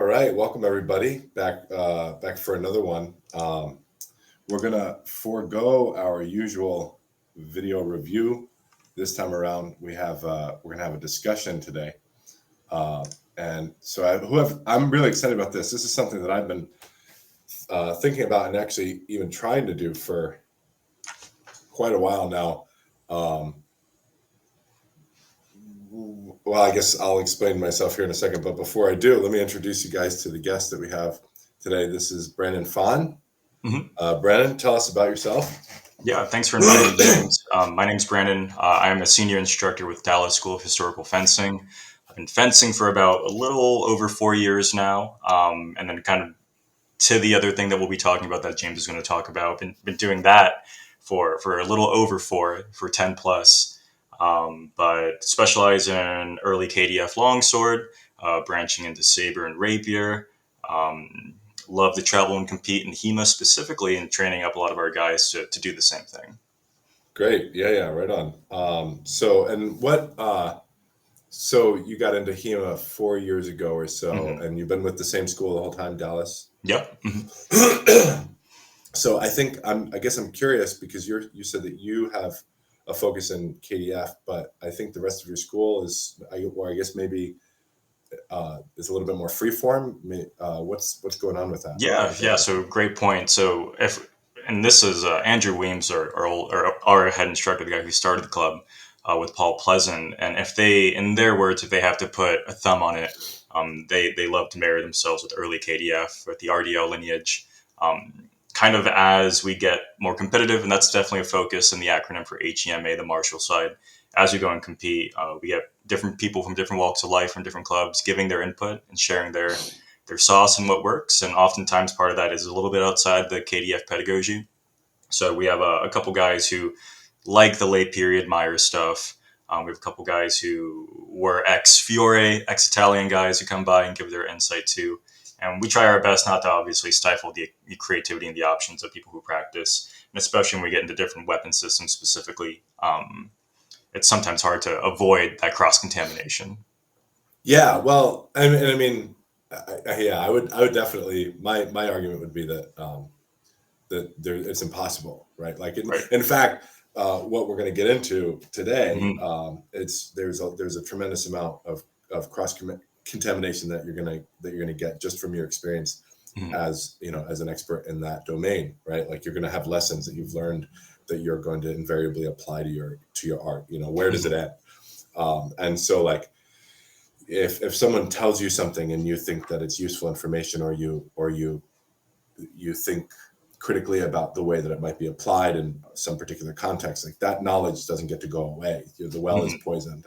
right, welcome everybody back for another one. We're gonna forego our usual video review. This time around, we're gonna have a discussion today, uh, and so I'm really excited about this. This is something that I've been thinking about and actually even trying to do for quite a while now. Um, well, I guess I'll explain myself here in a second, but before I do, let me introduce you guys to the guest that we have today. This is Brandon Phan. hmm Brandon, tell us about yourself. Yeah, thanks for inviting me, James. My name's Brandon. I am a senior instructor with Dallas School of Historical Fencing. I've been fencing for about a little over 4 years now, and then kind of to the other thing that we'll be talking about that James is going to talk about. Been doing that for a little over for 10 plus, but specialize in early KDF longsword, branching into saber and rapier. Um, Love to travel and compete in HEMA specifically, and training up a lot of our guys to do the same thing. Great. Yeah, right on. So you got into HEMA 4 years ago or so, hmm and you've been with the same school the whole time, Dallas. Yep. So I guess I'm curious because you said that you have a focus in KDF, but I think the rest of your school or I guess maybe is a little bit more freeform. What's going on with that? Yeah, With yeah. that? So great point. So if and this is Andrew Weems, our head instructor, the guy who started the club with Paul Pleasant. And if they, in their words, if they have to put a thumb on it, they love to marry themselves with early KDF with the RDO lineage. Kind of as we get more competitive, and that's definitely a focus in the acronym for HEMA, the martial side. As we go and compete, we get different people from different walks of life from different clubs giving their input and sharing their sauce and what works. And oftentimes part of that is a little bit outside the KDF pedagogy. So we have a couple guys who like the late period Myers stuff. We have a couple guys who were ex Fiore, ex Italian guys who come by and give their insight too. And we try our best not to obviously stifle the creativity and the options of people who practice, and especially when we get into different weapon systems specifically. It's sometimes hard to avoid that cross contamination. Yeah, well, I mean, yeah, I would definitely. My argument would be that it's impossible, right? Like, Right. in fact, what we're going to get into today, hmm there's a tremendous amount of cross contamination that you're gonna get just from your experience hmm as as an expert in that domain, right? Like you're going to have lessons that you've learned that you're going to invariably apply to your art. Where does it hmm end? And so like if someone tells you something and you think that it's useful information, or you think critically about the way that it might be applied in some particular context, like that knowledge doesn't get to go away. The well is hmm poisoned.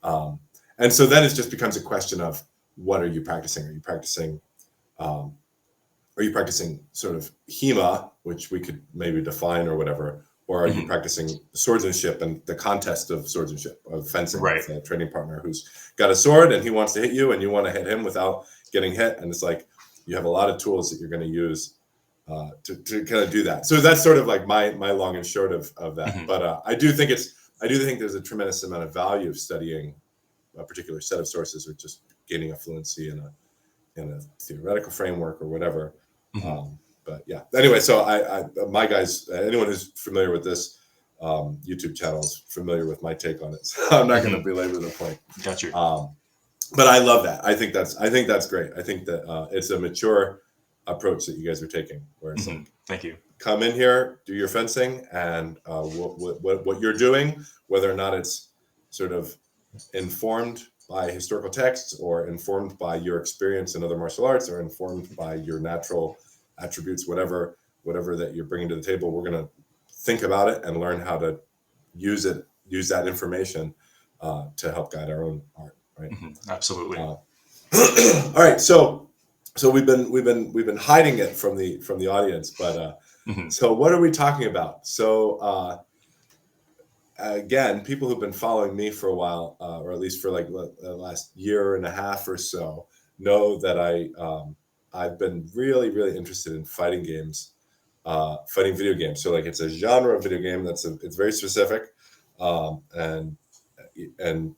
Um, and so then it just becomes a question of what are you practicing? Um, are you practicing sort of HEMA, which we could maybe define or whatever, or are you hmm practicing swordsmanship and the contest of swordsmanship, of fencing Right. with a training partner who's got a sword and he wants to hit you and you want to hit him without getting hit? And it's like you have a lot of tools that you're going to use to kind of do that. So that's sort of like my long and short of that. hmm But I do think there's a tremendous amount of value of studying a particular set of sources or just gaining a fluency in a theoretical framework or whatever. hmm But yeah, anyway, so my guys, anyone who's familiar with this YouTube channel is familiar with my take on it. So I'm not going to hmm belabor the point. Got you. Um, but I love that. I think that's great. I think that it's a mature approach that you guys are taking, where it's like Thank you. come in here, do your fencing, and what you're doing, whether or not it's sort of informed by historical texts or informed by your experience in other martial arts or informed by your natural attributes, whatever that you're bringing to the table, we're going to think about it and learn how to use that information to help guide our own art, right? Absolutely. uh, all right, so we've been hiding it from the audience, but hmm so what are we talking about? So again, people who've been following me for a while, or at least for like the last year and a half or so, know that I've been really really interested in fighting games, fighting video games. So like it's a genre of video game it's very specific, um, and and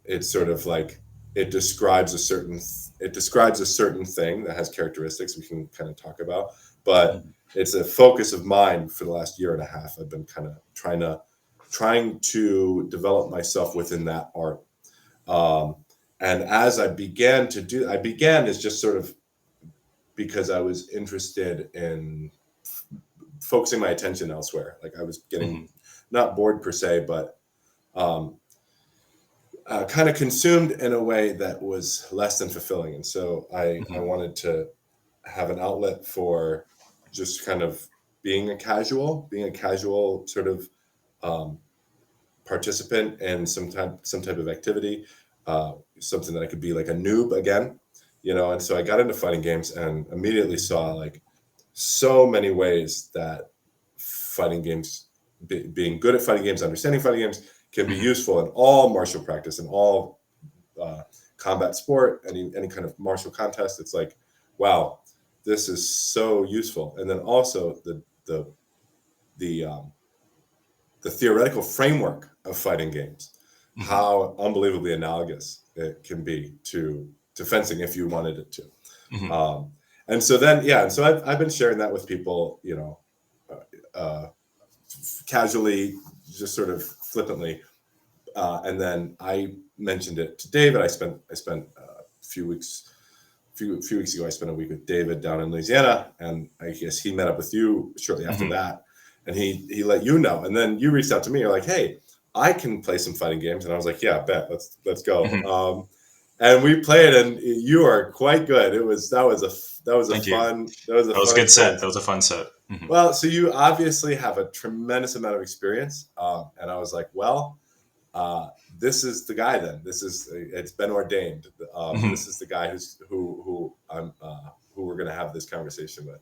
it's sort of like it describes a certain thing that has characteristics we can kind of talk about, but Mhm. it's a focus of mine for the last year and a half. I've been kind of trying to develop myself within that art. Um, and as I began as just sort of because I was interested in focusing my attention elsewhere. Like I was getting Mhm. not bored per se, but um, kind of consumed in a way that was less than fulfilling. And so I Mhm. wanted to have an outlet for just kind of being a casual sort of um, participant in some type of activity, something that I could be like a noob again, you know. And so I got into fighting games and immediately saw like so many ways that fighting games, being good at fighting games, understanding fighting games, can be Mhm. useful in all martial practice and all uh, combat sport, any kind of martial contest. It's like, wow, this is so useful. And then also the the theoretical framework of fighting games, Mhm. how unbelievably analogous it can be to fencing if you wanted it to. Mhm. Um, and so then, yeah, and so I've been sharing that with people, you know, uh, casually, just sort of flippantly. And then I mentioned it to David. I spent a few weeks ago. I spent a week with David down in Louisiana, and I guess he met up with you shortly after Mhm. that, and he let you know. And then you reached out to me. You're like, "Hey, I can play some fighting games," and I was like, "Yeah, bet. Let's go." Mhm. And we played, and you are quite good. Thank you. that was a That was a fun good set. experience. That was a fun set. Mhm. Well, so you obviously have a tremendous amount of experience, and I was like, well, this is the guy. Then it's been ordained. Mhm. This is the guy who we're going to have this conversation with.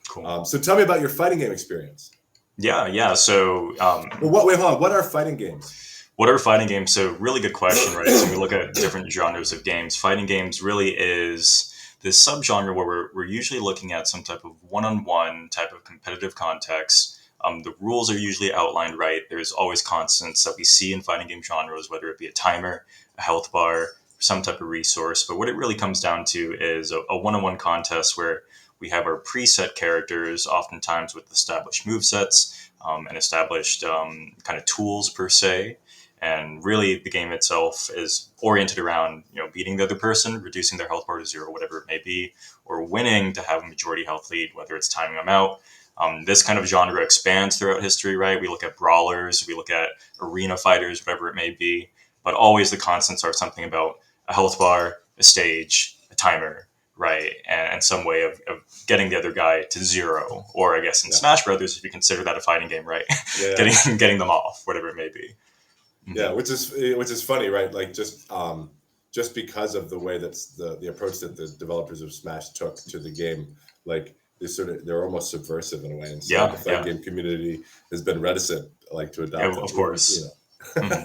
Cool. So tell me about your fighting game experience. Yeah, yeah. So, Well, what? Wait, hold on. What are fighting games? what are fighting games? So, really good question, right? So, we look at different genres of games. Fighting games really is this subgenre where we're usually looking at some type of one-on-one type of competitive context. The rules are usually outlined right. There's always constants that we see in fighting game genres, whether it be a timer, a health bar, some type of resource. But what it really comes down to is a one-on-one contest where we have our preset characters, oftentimes with established movesets and established kind of tools per se, and really the game itself is oriented around beating the other person, reducing their health bar to zero, whatever it may be, or winning to have a majority health lead, whether it's timing them out. This kind of genre expands throughout history, right? We look at brawlers, we look at arena fighters, whatever it may be, but always the constants are something about a health bar, a stage, a timer, right, and some way of getting the other guy to zero, or I guess in Yeah, Smash Brothers, if you consider that a fighting game, right, yeah, yeah, getting them off, whatever it may be. yeah. Mm-hmm. Which is funny, right? Like just because of the way that's the approach that the developers of Smash took to the game, like they're almost subversive in a way, and so the Yeah, fighting yeah, game community has been reticent like to yeah, adopt them, of even you course. know. Hmm.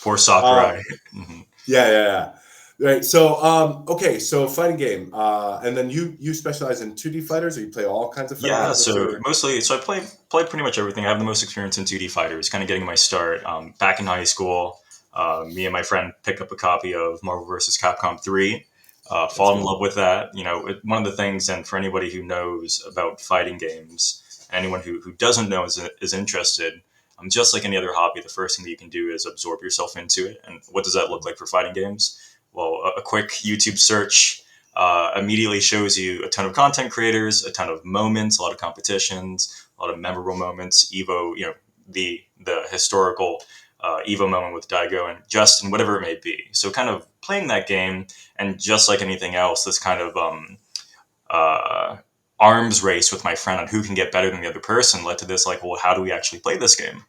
Poor uh, Sakurai. Hmm. yeah, yeah, yeah. Right. So okay, so fighting game, and then you specialize in 2D fighters, or you play all kinds of fighting Yeah, games. What's so your mostly, so I play pretty much everything. I have the most experience in 2D fighters, kind of getting my start. Back in high school, me and my friend picked up a copy of Marvel vs. Capcom 3. That's Fall in good. love with that. One of the things, and for anybody who knows about fighting games, anyone who doesn't know is interested, just like any other hobby, the first thing that you can do is absorb yourself into it. And what does that look like for fighting games? Well, a quick YouTube search immediately shows you a ton of content creators, a ton of moments, a lot of competitions, a lot of memorable moments. Evo, the historical Evo moment with Daigo and Justin, whatever it may be. So, kind of playing that game, and just like anything else, this kind of uh, arms race with my friend on who can get better than the other person led to this, like, well, how do we actually play this game?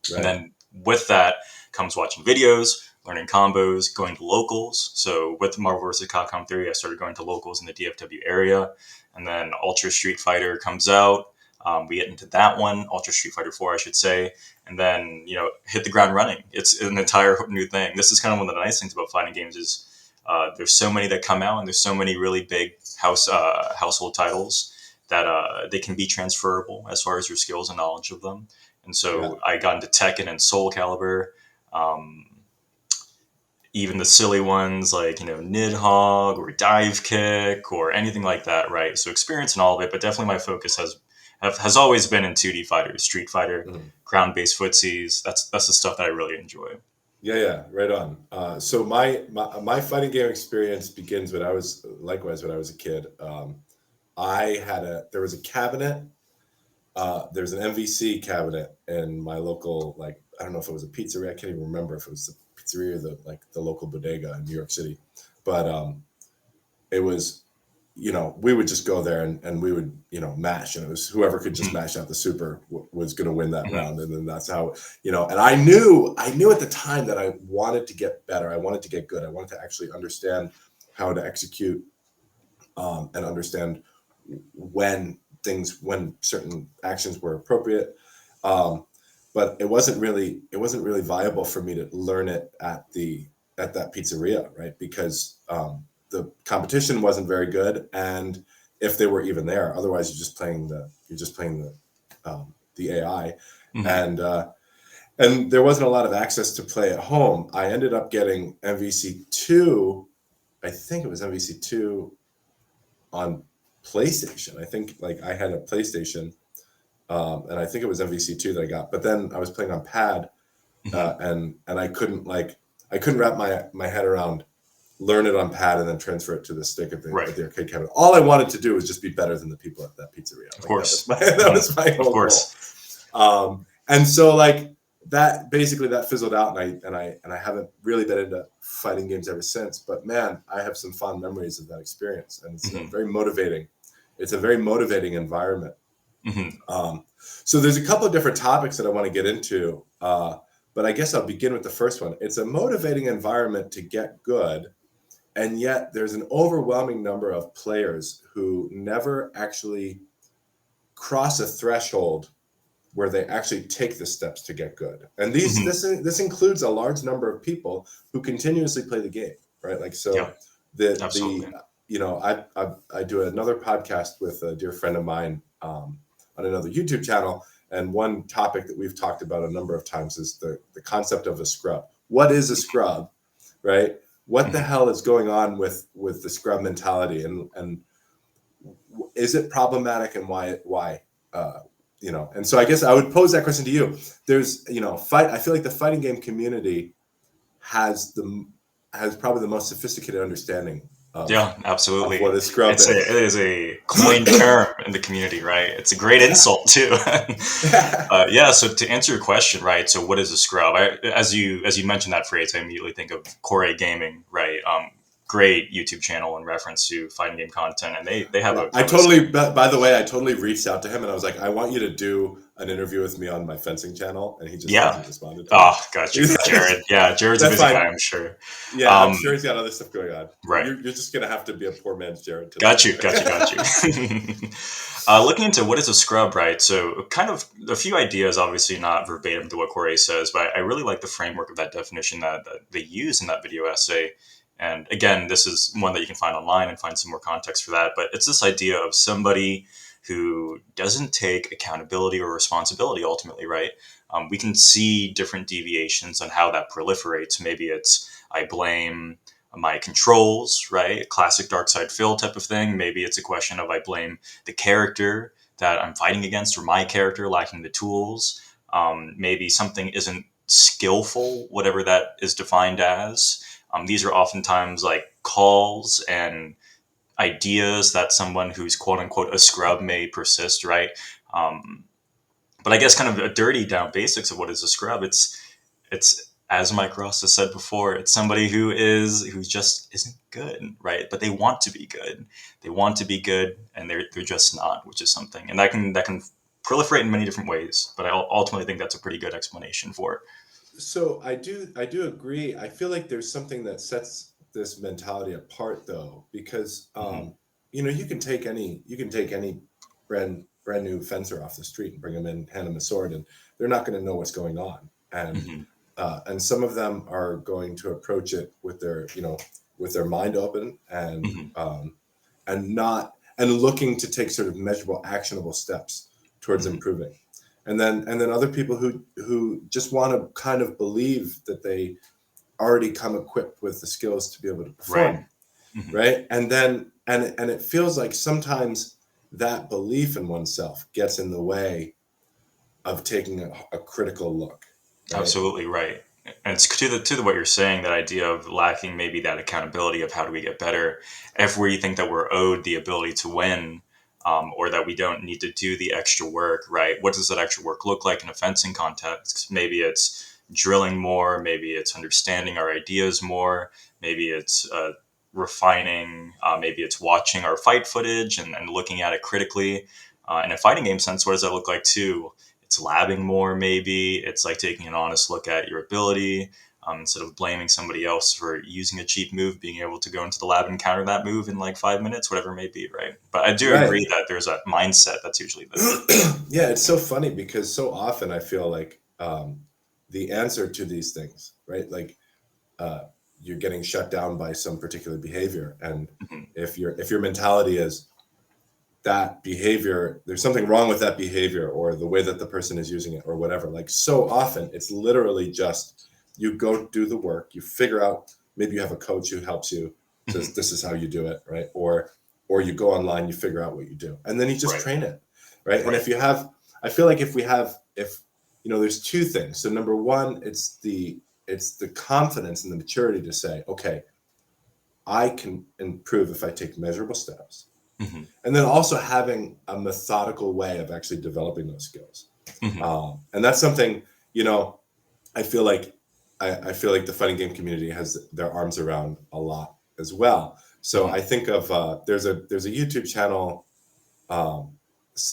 And Right. then with that comes watching videos, learning combos, going to locals. So with Marvel vs. Capcom 3, I started going to locals in the DFW area. And then Ultra Street Fighter comes out. We get into that one, Ultra Street Fighter 4, I should say. And then, hit the ground running. It's an entire new thing. This is kind of one of the nice things about fighting games is there's so many that come out, and there's so many really big household titles that they can be transferable as far as your skills and knowledge of them. And Yeah. so I got into Tekken and Soul Calibur. Um, even the silly ones like, Nidhogg or Dive Kick or anything like that, right? So experience in all of it, but definitely my focus has always been in 2D fighters, Street Fighter, Mhm. ground-based footsies. That's the stuff that I really enjoy. Yeah, right on. So my fighting game experience begins when I was a kid. There was a cabinet. There's an MVC cabinet in my local, like, I don't know if it was a pizzeria. I can't even remember if it was the pizzeria or the local bodega in New York City, but it was, we would just go there and we would, mash, and it was whoever could just Mhm. mash out the super was going to win that Mhm. round. And then that's how, and I knew at the time that I wanted to get better. I wanted to get good. I wanted to actually understand how to execute, and understand when certain actions were appropriate. Um, but it wasn't really viable for me to learn it at that pizzeria, right? Because the competition wasn't very good, and if they were even there, otherwise you're just playing the AI, Mhm. and there wasn't a lot of access to play at home. I ended up getting MVC2. I think it was MVC2 on PlayStation. I think, like, I had a PlayStation, and I think it was MVC2 that I got. But then I was playing on pad, Mhm. and I couldn't wrap my head around learn it on pad and then transfer it to the stick at the Right. arcade cabinet. All I wanted to do was just be better than the people at that pizzeria. Of Like, that was course. my that Mhm. was my Of whole goal. course. And so, like, that basically that fizzled out, and I haven't really been into fighting games ever since. But man, I have some fond memories of that experience, and it's Mhm. very motivating. It's a very motivating environment. Mhm. So there's a couple of different topics that I want to get into, but I guess I'll begin with the first one. It's a motivating environment to get good, and yet there's an overwhelming number of players who never actually cross a threshold where they actually take the steps to get good. And Mhm. this includes a large number of people who continuously play the game, right? Like, Yeah. so the Absolutely. I do another podcast with a dear friend of mine, on another YouTube channel, and one topic that we've talked about a number of times is the concept of a scrub. What is a scrub, right? What the Mhm. hell is going on with the scrub mentality, and is it problematic, and why? uh, and so I guess I would pose that question to you. There's, fight I feel like the fighting game community has the has probably the most sophisticated understanding Yeah, of absolutely. what a scrub It is. is a coined term in the community, right? It's a great Yeah. insult too. Yeah. So to answer your question, right? So what is a scrub? As you mentioned that phrase, I immediately think of Core Gaming, right? Great YouTube channel in reference to fighting game content, and they have Yeah, a I kind of a totally. By the way, I totally reached out to him and I was like, I want you to do an interview with me on my fencing channel, and he just yeah. hasn't responded to me. Oh, got you, He's like, Jared. Yeah, Jared's a that's busy guy, fine. I'm sure. Yeah, I'm Um, sure he's got other stuff going on. right. You're just gonna have to be a poor man's Jared today. Got you, got you, got you. Looking into what is a scrub, right? So, kind of a few ideas, obviously not verbatim to what Corey says, but I really like the framework of that definition that they use in that video essay. And again, this is one that you can find online and find some more context for that. But it's this idea of somebody who doesn't take accountability or responsibility ultimately, right? We can see different deviations on how that proliferates. Maybe it's I blame my controls, right? Classic dark side Phil type of thing. Maybe it's a question of I blame the character that I'm fighting against or my character lacking the tools. Maybe something isn't skillful, whatever that is defined as. These are oftentimes like calls and ideas that someone who's quote unquote a scrub may persist, right? Um, but I guess kind of a dirty down basics of what is a scrub. It's as Mike Ross has said before, it's somebody who just isn't good, right? But they want to be good. They want to be good, and they're just not, which is something, and that can proliferate in many different ways. But I ultimately think that's a pretty good explanation for it. So I do agree. I feel like there's something that sets this mentality apart, though, because Hmm. you can take any brand new fencer off the street and bring them in, hand them a sword, and they're not going to know what's going on. Hmm. And some of them are going to approach it with their mind open, Hmm. and looking to take sort of measurable, actionable steps towards Hmm. improving. And then other people who just want to kind of believe that already come equipped with the skills to be able to Right. perform, Hmm. right? And then and it feels like sometimes that belief in oneself gets in the way of taking a critical look, right? Absolutely right. And it's to the what you're saying, that idea of lacking maybe that accountability of how do we get better. If we think that we're owed the ability to win, or that we don't need to do the extra work, right? What does that extra work look like in a fencing context? Maybe it's drilling more. Maybe it's understanding our ideas more. Maybe it's refining. Maybe it's watching our fight footage and looking at it critically. In a fighting game sense, what does that look like too? It's labbing more, maybe it's like taking an honest look at your ability, instead of blaming somebody else for using a cheap move, being able to go into the lab and counter that move in like 5 minutes, whatever it may be, right? But I do Right. agree that there's a mindset that's usually the Yeah, it's so funny because so often I feel like the answer to these things, right? Like uh, you're getting shut down by some particular behavior, and Mhm. if your mentality is that behavior, there's something wrong with that behavior or the way that the person is using it or whatever. Like so often, it's literally just you go do the work, you figure out. Maybe you have a coach who helps you, says Mhm. this is how you do it, right? Or you go online, you figure out what you do, and then you just Right, train it, right? And right. if you have, I feel like if there's two things. So number one, it's the confidence and the maturity to say, okay, I can improve if I take measurable steps, Hmm. and then also having a methodical way of actually developing those skills. Hmm. And that's something, you know, I feel like I feel like the fighting game community has their arms around a lot as well. So Hmm. I think of there's a YouTube channel. Um,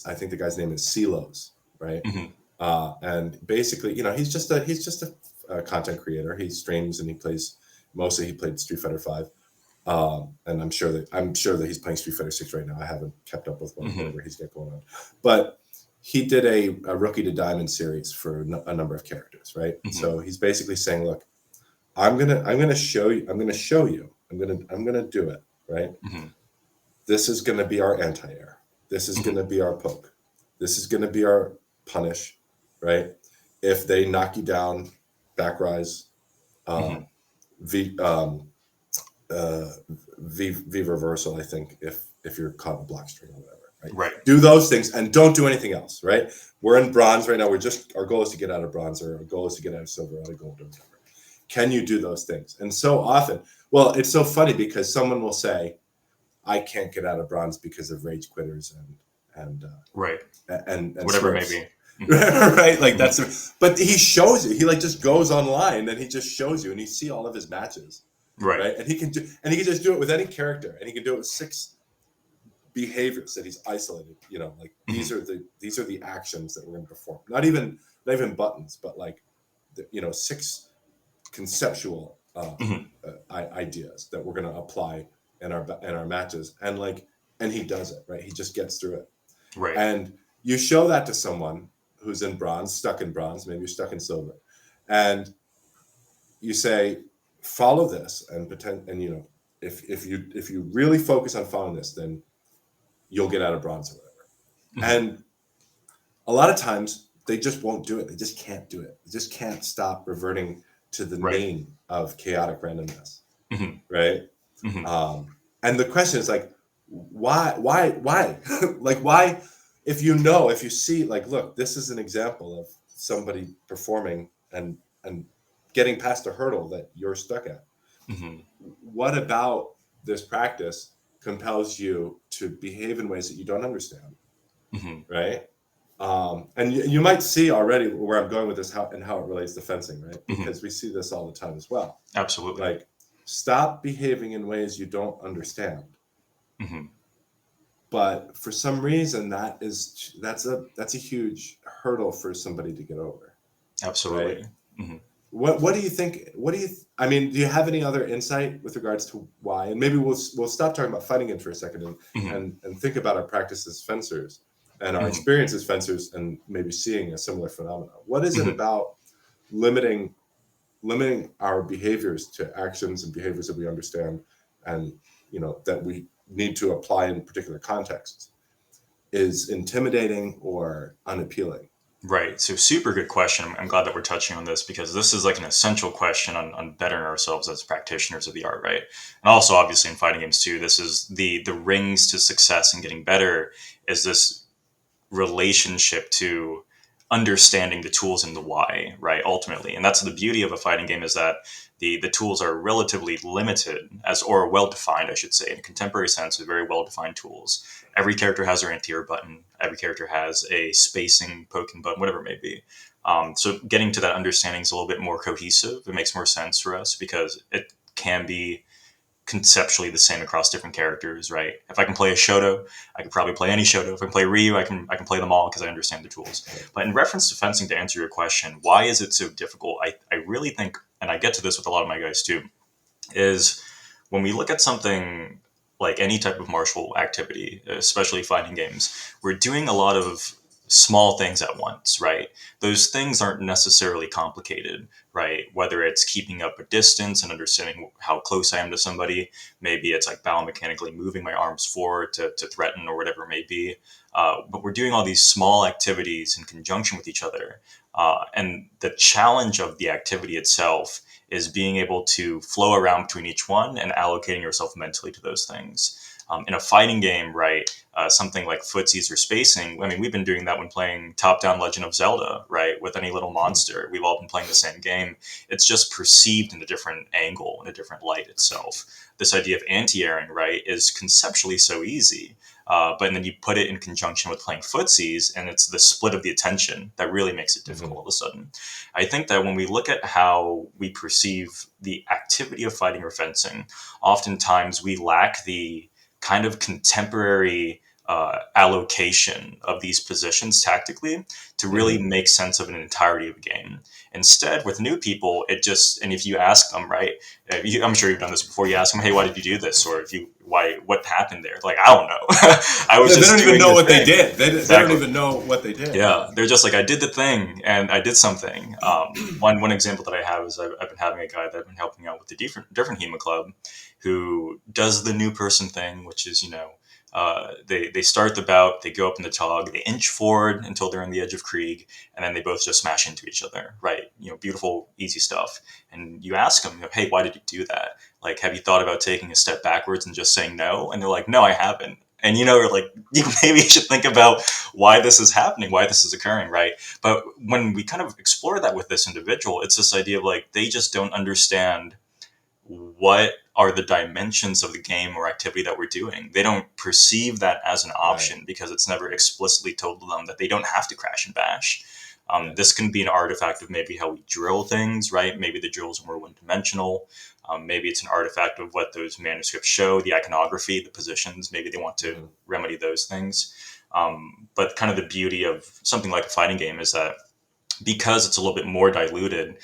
I think the guy's name is Silos, right? Hmm. And basically, he's just a content creator. He streams and he plays. Mostly, he played Street Fighter Five. And I'm sure that he's playing Street Fighter 6 right now. I haven't kept up with Hmm. whatever he's got going on, but he did a Rookie to Diamond series for a number of characters, right? Hmm. So he's basically saying, look, I'm gonna show you, I'm gonna do it, right? Hmm. This is gonna be our anti-air. This is Hmm. gonna be our poke. This is gonna be our punish, right? If they knock you down, back rise, Hmm. um, V uh, V reversal. I think if you're caught in a block string or whatever, right? Right. Do those things and don't do anything else, right? We're in bronze right now. Our goal is to get out of bronze, or our goal is to get out of silver, out of gold, or whatever. Can you do those things? And so often, well, it's so funny because someone will say, "I can't get out of bronze because of rage quitters Right. and Whatever it may Smurfs." be. Hmm. Right, like Hmm. but he shows you. He like just goes online and he just shows you, and you see all of his matches, Right. right? And he can just do it with any character, and he can do it with 6 behaviors that he's isolated. Like Hmm. these are the actions that we're going to perform. Not even buttons, but like 6 conceptual Hmm. ideas that we're going to apply in our matches, and he does it right. He just gets through it, Right. and you show that to someone who's in bronze, stuck in bronze, maybe you're stuck in silver, and you say, follow this and pretend, and if you really focus on following this, then you'll get out of bronze or whatever. Hmm. And a lot of times they just won't do it. They just can't do it. They just can't stop reverting to the Right. mean of chaotic randomness, Hmm. right? Hmm. And the question is like, why? Like, why? If you see, like, look, this is an example of somebody performing and getting past a hurdle that you're stuck at. Hmm. What about this practice compels you to behave in ways that you don't understand, Hmm. right? And you might see already where I'm going with this, how it relates to fencing, right? Hmm. Because we see this all the time as well. Absolutely. Like, stop behaving in ways you don't understand. Hmm. But for some reason, that's a huge hurdle for somebody to get over, right? Absolutely. Hmm. What do you think? I mean, do you have any other insight with regards to why? And maybe we'll stop talking about fighting it for a second and Hmm. and think about our practice as fencers and our Hmm. experience as fencers and maybe seeing a similar phenomenon. What is it Hmm. about limiting our behaviors to actions and behaviors that we understand and that we need to apply in particular contexts is intimidating or unappealing? Right. So super good question. I'm glad that we're touching on this because this is like an essential question on bettering ourselves as practitioners of the art, right? And also obviously in fighting games too. This is the rings to success and getting better is this relationship to understanding the tools and the why, right? Ultimately. And that's the beauty of a fighting game is that the tools are relatively limited as or well defined, I should say, in a contemporary sense with very well defined tools. Every character has their anti-air button. Every character has a spacing poking button, whatever it may be. So getting to that understanding is a little bit more cohesive. It makes more sense for us because it can be conceptually the same across different characters, right? If I can play a Shoto, I can probably play any Shoto. If I can play Ryu, I can play them all because I understand the tools. But in reference to fencing, to answer your question, why is it so difficult? I really think, and I get to this with a lot of my guys too, is when we look at something like any type of martial activity, especially fighting games, we're doing a lot of small things at once, right? Those things aren't necessarily complicated, right? Whether it's keeping up a distance and understanding how close I am to somebody, maybe it's like biomechanically moving my arms forward to threaten or whatever it may be. But we're doing all these small activities in conjunction with each other. And the challenge of the activity itself is being able to flow around between each one and allocating yourself mentally to those things. In a fighting game, right, something like footsies or spacing, I mean, we've been doing that when playing top-down Legend of Zelda, right, with any little monster. We've all been playing the same game. It's just perceived in a different angle, in a different light itself. This idea of anti-airing, right, is conceptually so easy. But then you put it in conjunction with playing footsies, and it's the split of the attention that really makes it difficult Mm-hmm. all of a sudden. I think that when we look at how we perceive the activity of fighting or fencing, oftentimes we lack the kind of contemporary allocation of these positions tactically to really Mm-hmm. make sense of an entirety of a game. Instead, with new people, it just, and if you ask them, right, I'm sure you've done this before, you ask them, hey, why did you do this? Or if you, why, what happened there? Like, I don't know. I was Yeah, they just don't even doing know the what they thing. did. They don't Exactly. even know what they did. Yeah, they're just like I did the thing and I did something. One example that I have is I've been having a guy that I've been helping out with the different HEMA club, who does the new person thing, which is they start the bout, they go up in the tog, they inch forward until they're on the edge of Krieg, and then they both just smash into each other. Right, beautiful, easy stuff. And you ask them, hey, why did you do that? Like, have you thought about taking a step backwards and just saying no? And they're like, no, I haven't. And you're like, maybe you should think about why this is happening, why this is occurring, right? But when we kind of explore that with this individual, it's this idea of like they just don't understand what are the dimensions of the game or activity that we're doing. They don't perceive that as an Right. option because it's never explicitly told to them that they don't have to crash and bash. Right. This can be an artifact of maybe how we drill things, right? Maybe the drills are more one dimensional. Maybe it's an artifact of what those manuscripts show, the iconography, the positions. Maybe they want to Mm-hmm. remedy those things. But kind of the beauty of something like a fighting game is that because it's a little bit more diluted,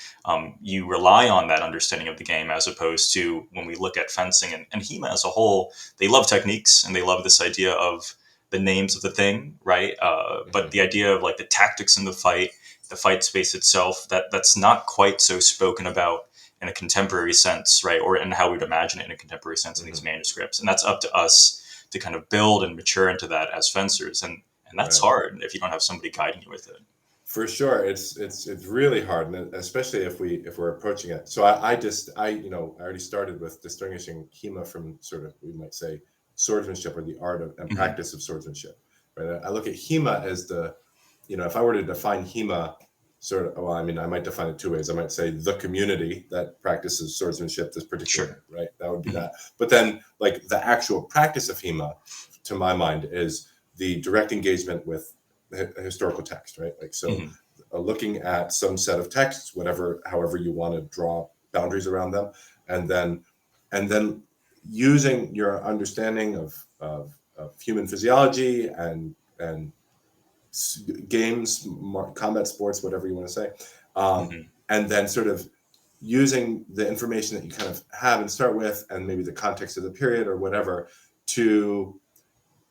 you rely on that understanding of the game as opposed to when we look at fencing and HEMA as a whole, they love techniques and they love this idea of the names of the thing, right? But Mm-hmm. the idea of like the tactics in the fight space itself, that's not quite so spoken about in a contemporary sense, right? Or in how we'd imagine it in a contemporary sense in these Mm-hmm. manuscripts. And that's up to us to kind of build and mature into that as fencers. And that's Right. hard if you don't have somebody guiding you with it. For sure, it's really hard, and especially if we're approaching it. So I already started with distinguishing HEMA from sort of, we might say, swordsmanship, or the art of and Mhm. practice of swordsmanship. Right. I look at HEMA as if I were to define HEMA, sort of, well, I mean, I might define it two ways. I might say the community that practices swordsmanship this particular way, Sure. right? That would be Mhm. that. But then, like, the actual practice of HEMA, to my mind, is the direct engagement with historical text, right? Like, so Mhm. looking at some set of texts, however you want to draw boundaries around them, and then and then using your understanding of human physiology and games, combat sports, whatever you want to say, Mhm. and then sort of using the information that you kind of have and start with, and maybe the context of the period or whatever, to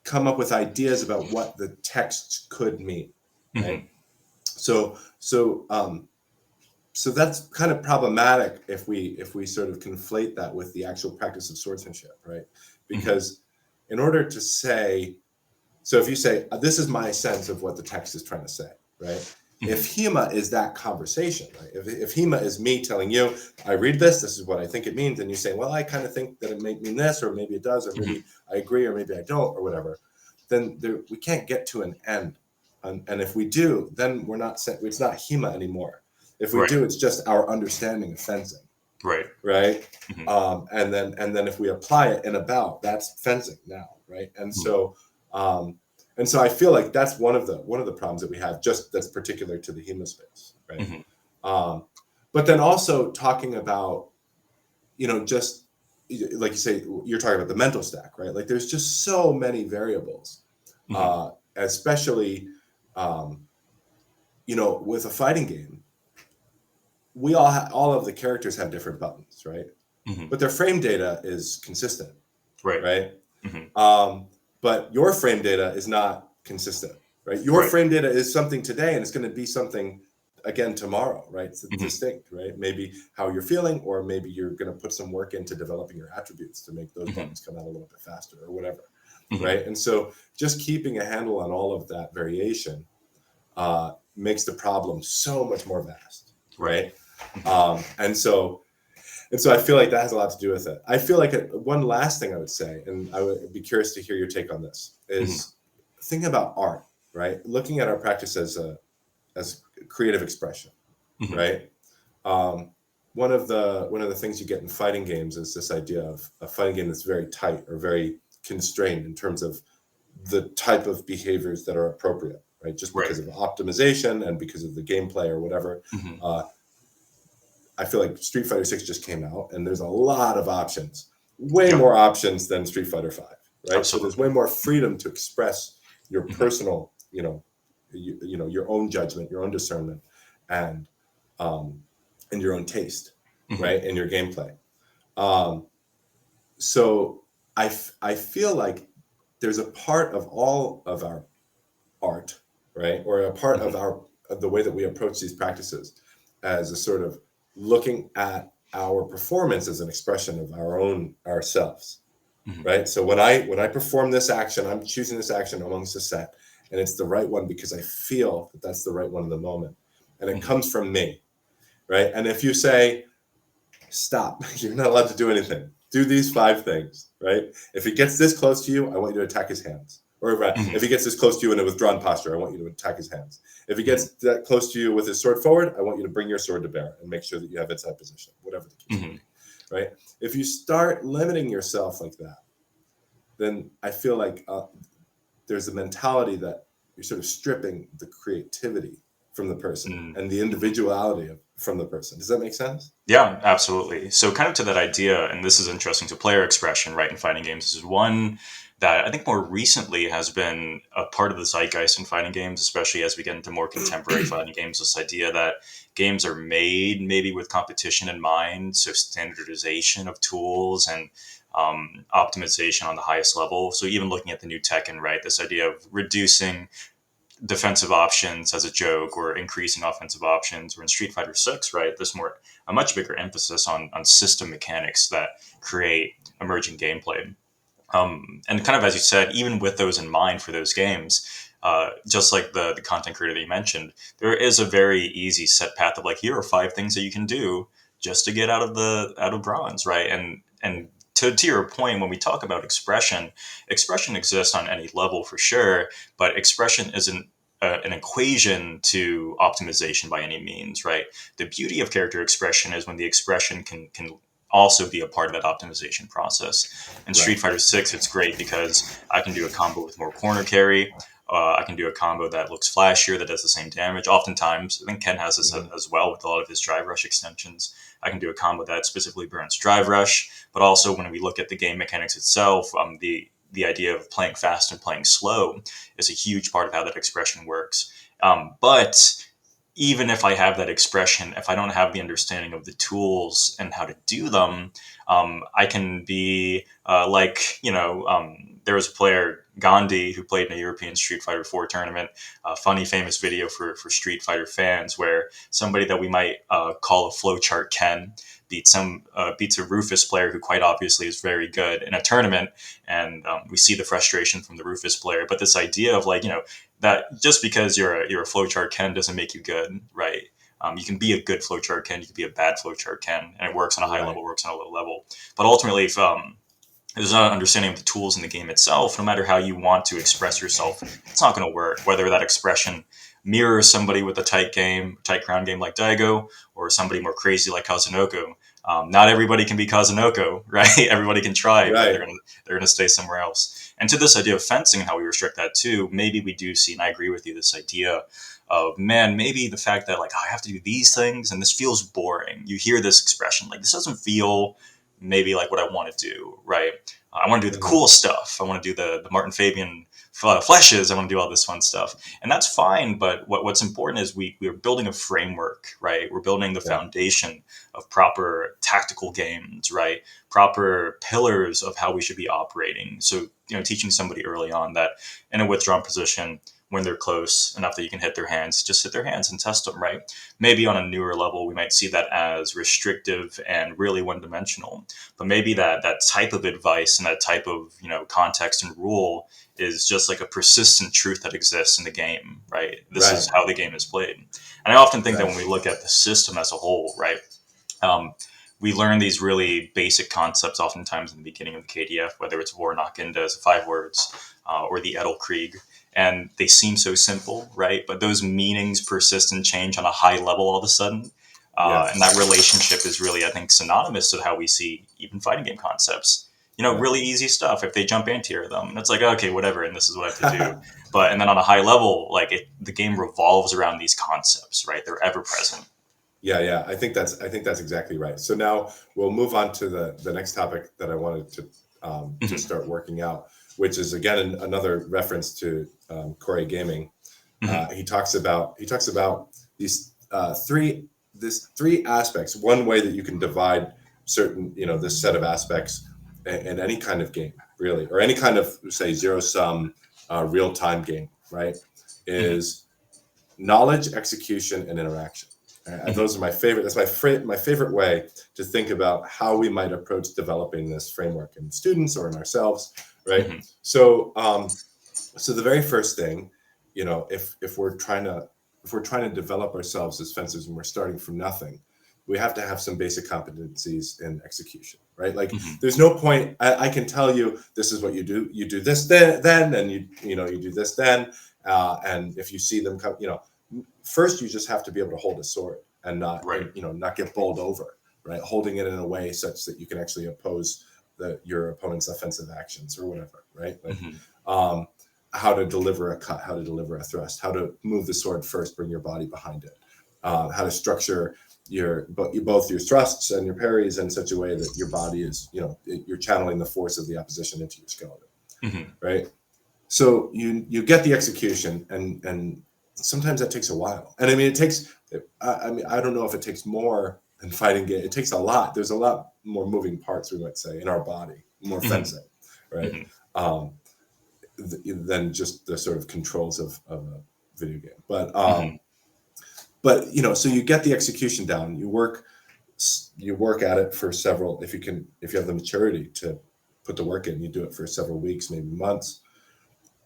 come up with ideas about what the text could mean, right? Mhm. So that's kind of problematic if we sort of conflate that with the actual practice of swordsmanship, right? Mhm. Because in order to say, so if you say, this is my sense of what the text is trying to say, right? If HEMA is that conversation, right? If HEMA is me telling you, I read this is what I think it means, and you say, well, I kind of think that it may mean this, or maybe it does, or maybe I agree, or maybe I don't, or whatever, then we can't get to an end. And if we do, then we're not, it's not HEMA anymore. If we Right. do, it's just our understanding of fencing. Right. Right. And then if we apply it in a bout, that's fencing now. Right. And so I feel like that's one of the problems that we have, just that's particular to the HEMA space. Right. But then also talking about, just like you say, you're talking about the mental stack, right? Like there's just so many variables, especially, with a fighting game. We all of the characters have different buttons, right? But their frame data is consistent, right? But your frame data is not consistent, right? Your frame data is something today, and it's going to be something again tomorrow, right? It's distinct, right? Maybe how you're feeling, or maybe you're going to put some work into developing your attributes to make those buttons come out a little bit faster, or whatever, right? And so just keeping a handle on all of that variation makes the problem so much more vast, right? And so I feel like that has a lot to do with it. I feel like one last thing I would say, and I would be curious to hear your take on this, is thinking about art, right? Looking at our practice as creative expression, right? One of the things you get in fighting games is this idea of a fighting game that's very tight or very constrained in terms of the type of behaviors that are appropriate, right? Just because of optimization and because of the gameplay or whatever. I feel like Street Fighter 6 just came out, and there's a lot of options, way more options than Street Fighter 5, right? Absolutely. So there's way more freedom to express your personal, your own judgment, your own discernment, and your own taste, right, in your gameplay. So I feel like there's a part of all of our art, right, or a part of the way that we approach these practices as a sort of looking at our performance as an expression of ourselves, right? So when I perform this action, I'm choosing this action amongst a set, and it's the right one because I feel that that's the right one in the moment, and it comes from me, right? And if you say, stop, you're not allowed to do anything, do these 5 things, right? If he gets this close to you, I want you to attack his hands. Or if he gets this close to you in a withdrawn posture, I want you to attack his hands. If he gets that close to you with his sword forward, I want you to bring your sword to bear and make sure that you have its head position, whatever the case may be, right? If you start limiting yourself like that, then I feel like there's a mentality that you're sort of stripping the creativity from the person and the individuality from the person. Does that make sense? Yeah, absolutely. So kind of to that idea, and this is interesting, so player expression, right, in fighting games is one that I think more recently has been a part of the zeitgeist in fighting games, especially as we get into more contemporary fighting games, this idea that games are made maybe with competition in mind, so standardization of tools and optimization on the highest level. So even looking at the new Tekken, right, this idea of reducing defensive options as a joke or increasing offensive options, or in Street Fighter 6, right, there's a much bigger emphasis on system mechanics that create emerging gameplay. And kind of as you said, even with those in mind for those games, just like the content creator that you mentioned, there is a very easy set path of like, here are 5 things that you can do just to get out of bronze, right? And to your point, when we talk about expression exists on any level for sure, but expression isn't an equation to optimization by any means, right? The beauty of character expression is when the expression can also be a part of that optimization process. In Street Fighter 6, it's great because I can do a combo with more corner carry. I can do a combo that looks flashier, that does the same damage. Oftentimes, I think Ken has this as well with a lot of his drive rush extensions. I can do a combo that specifically burns drive rush, but also when we look at the game mechanics itself, the idea of playing fast and playing slow is a huge part of how that expression works. But even if I have that expression, if I don't have the understanding of the tools and how to do them, I can be there was a player, Gandhi, who played in a European Street Fighter 4 tournament, a funny, famous video for Street Fighter fans, where somebody that we might call a flowchart Ken beats a Rufus player who quite obviously is very good in a tournament, and we see the frustration from the Rufus player. But this idea of like, that just because you're a flowchart Ken doesn't make you good, right? You can be a good flowchart Ken, you can be a bad flowchart Ken, and it works on a high Right. level, works on a low level. But ultimately, if there's not an understanding of the tools in the game itself, no matter how you want to express yourself, it's not going to work. Whether that expression mirrors somebody with a tight ground game like Daigo, or somebody more crazy like Kazunoko. Not everybody can be Kazunoko, right? Everybody can try, but Right. they're gonna stay somewhere else. And to this idea of fencing and how we restrict that too, maybe we do see, and I agree with you, this idea of, man, maybe the fact that like, oh, I have to do these things and this feels boring. You hear this expression like, this doesn't feel maybe like what I want to do, right? I want to do the Mhm. cool stuff. I want to do the Martin Fabian fleshes. I want to do all this fun stuff, and that's fine. But what's important is we're building a framework, right? We're building the Yeah. foundation of proper tactical games, right? Proper pillars of how we should be operating. So teaching somebody early on that in a withdrawn position, when they're close enough that you can hit their hands, just hit their hands and test them, right? Maybe on a newer level, we might see that as restrictive and really one dimensional. But maybe that type of advice and that type of context and rule is just like a persistent truth that exists in the game, right? This is Right. how the game is played. And I often think that when we Exactly. look at the system as a whole, right, um, we learn these really basic concepts oftentimes in the beginning of the KDF, whether it's War Nakinda as 5 words, or the Edelkrieg. And they seem so simple, right? But those meanings persist and change on a high level all of a sudden. And that Yes. relationship is really, I think, synonymous with how we see even fighting game concepts. Yeah. Really easy stuff. If they jump anti-air them, and it's like, okay, whatever, and this is what I have to do. But and then on a high level, like the game revolves around these concepts, right? They're ever present. Yeah, yeah. I think that's exactly right. So now we'll move on to the next topic that I wanted to Hmm. start working out, which is again another reference to Corey Gaming. Hmm. He talks about these three aspects. One way that you can divide certain this set of aspects in any kind of game, really, or any kind of say zero sum real time game, right? Hmm. Is knowledge, execution, and interaction. Hmm. Those are my favorite. That's my favorite way to think about how we might approach developing this framework in students or in ourselves, right? Hmm. So the very first thing, if we're trying to develop ourselves as fencers and we're starting from nothing, we have to have some basic competencies in execution, right? Like, Hmm. there's no point. I can tell you this is what you do. You do this then, and you do this then, and if you see them come, first you just have to be able to hold a sword and Right. not get bowled over, right? Holding it in a way such that you can actually oppose your opponent's offensive actions or whatever, right? Like, Hmm. um, how to deliver a cut, how to deliver a thrust, how to move the sword first, bring your body behind it, how to structure both your thrusts and your parries in such a way that your body is, you're channeling the force of the opposition into your skeleton, Hmm. right? So you get the execution, and sometimes that takes a while. And I mean, it takes. I mean, I don't know if it takes more than fighting game. It takes a lot. There's a lot more moving parts, we might say, in our body, more Hmm. fencing, right? Hmm. Um, than just the sort of controls of a video game. Hmm. So you get the execution down. You work at it for several. If you have the maturity to put the work in, you do it for several weeks, maybe months,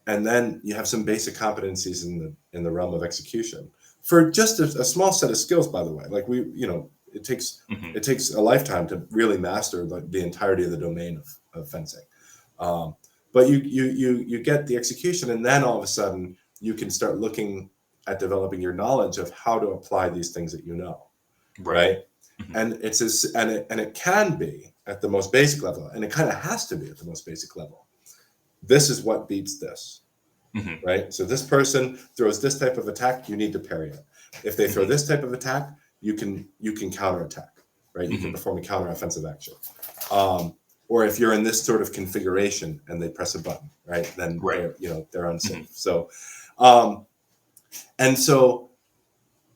and then you have some basic competencies in the realm of execution for just a small set of skills. By the way, like it takes Hmm. it takes a lifetime to really master the entirety of the domain of fencing. Um, but you get the execution, and then all of a sudden you can start looking at developing your knowledge of how to apply these things that you know, Right. right? Hmm. And it can be at the most basic level, and it kind of has to be at the most basic level. This is what beats this, Hmm. right? So this person throws this type of attack, you need to parry it. If they throw Hmm. this type of attack, you can counterattack, right? You can Hmm. perform a counter offensive action. Um, or if you're in this sort of configuration and they press a button, right? Then Right. they're Hmm. unsafe. Um, and so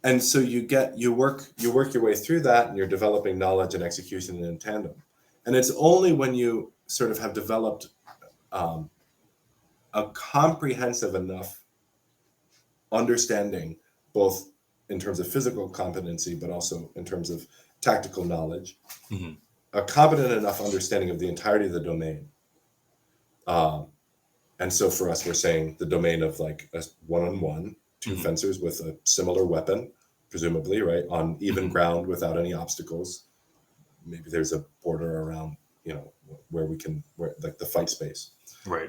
and so you work your way through that, and you're developing knowledge and execution in tandem. And it's only when you sort of have developed um, a comprehensive enough understanding, both in terms of physical competency, but also in terms of tactical knowledge, Hmm. a competent enough understanding of the entirety of the domain. And so for us, we're saying the domain of like a one-on-one, two Hmm. fencers with a similar weapon, presumably, right, on even Hmm. ground without any obstacles. Maybe there's a border around, where we can, where like the fight space. Right.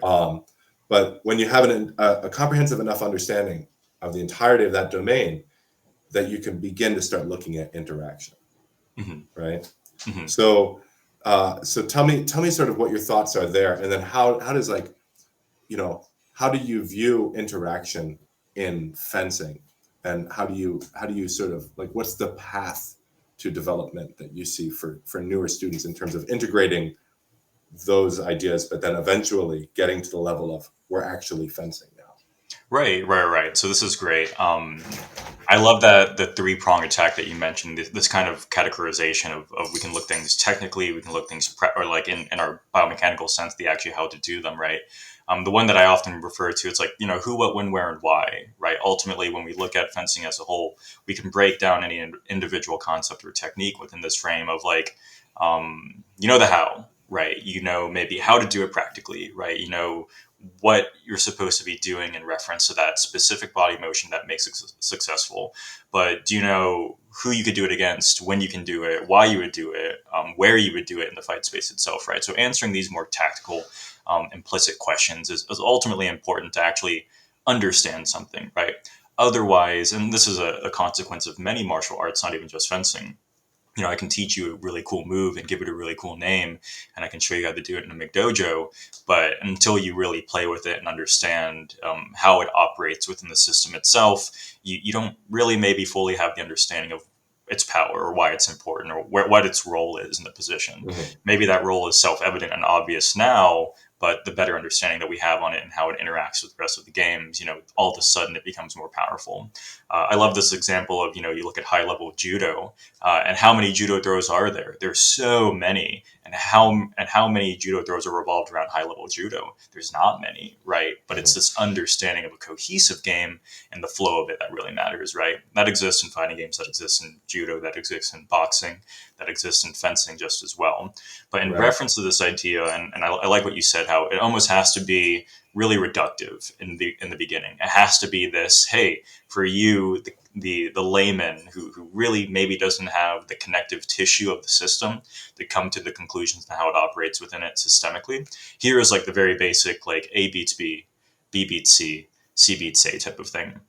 But when you have a comprehensive enough understanding of the entirety of that domain, that you can begin to start looking at interaction, Hmm. right? Hmm. So, so tell me sort of what your thoughts are there, and then how does like, how do you view interaction in fencing, and how do you sort of like, what's the path to development that you see for newer students in terms of integrating those ideas, but then eventually getting to the level of we're actually fencing now? Right. So this is great. I love that the three prong attack that you mentioned. This kind of categorization of we can look things technically, we can look things or like in our biomechanical sense, the actually how to do them. Right. The one that I often refer to, it's like who, what, when, where, and why. Right. Ultimately, when we look at fencing as a whole, we can break down any individual concept or technique within this frame of like the how. Right. Maybe how to do it practically. Right. What you're supposed to be doing in reference to that specific body motion that makes it successful. But do you know who you could do it against, when you can do it, why you would do it, where you would do it in the fight space itself, right? So answering these more tactical, implicit questions is ultimately important to actually understand something, right? Otherwise, and this is a consequence of many martial arts, not even just fencing, I can teach you a really cool move and give it a really cool name, and I can show you how to do it in a McDojo. But until you really play with it and understand how it operates within the system itself, you don't really maybe fully have the understanding of its power or why it's important or what its role is in the position. Mhm. Maybe that role is self-evident and obvious now, but the better understanding that we have on it and how it interacts with the rest of the games, all of a sudden it becomes more powerful. I love this example of, you look at high level judo, and how many judo throws are there? There's so many, and how many judo throws are revolved around high level judo? There's not many, right? But it's Mhm. this understanding of a cohesive game and the flow of it that really matters, right? That exists in fighting games, that exists in judo, that exists in boxing, that exists in fencing just as well. But in Right. reference to this idea, and I like what you said, how it almost has to be really reductive in the beginning. It has to be this, hey, for you, the layman who really maybe doesn't have the connective tissue of the system to come to the conclusions to how it operates within it systemically. Here is like the very basic like A beats B, B beats C, C beats A type of thing.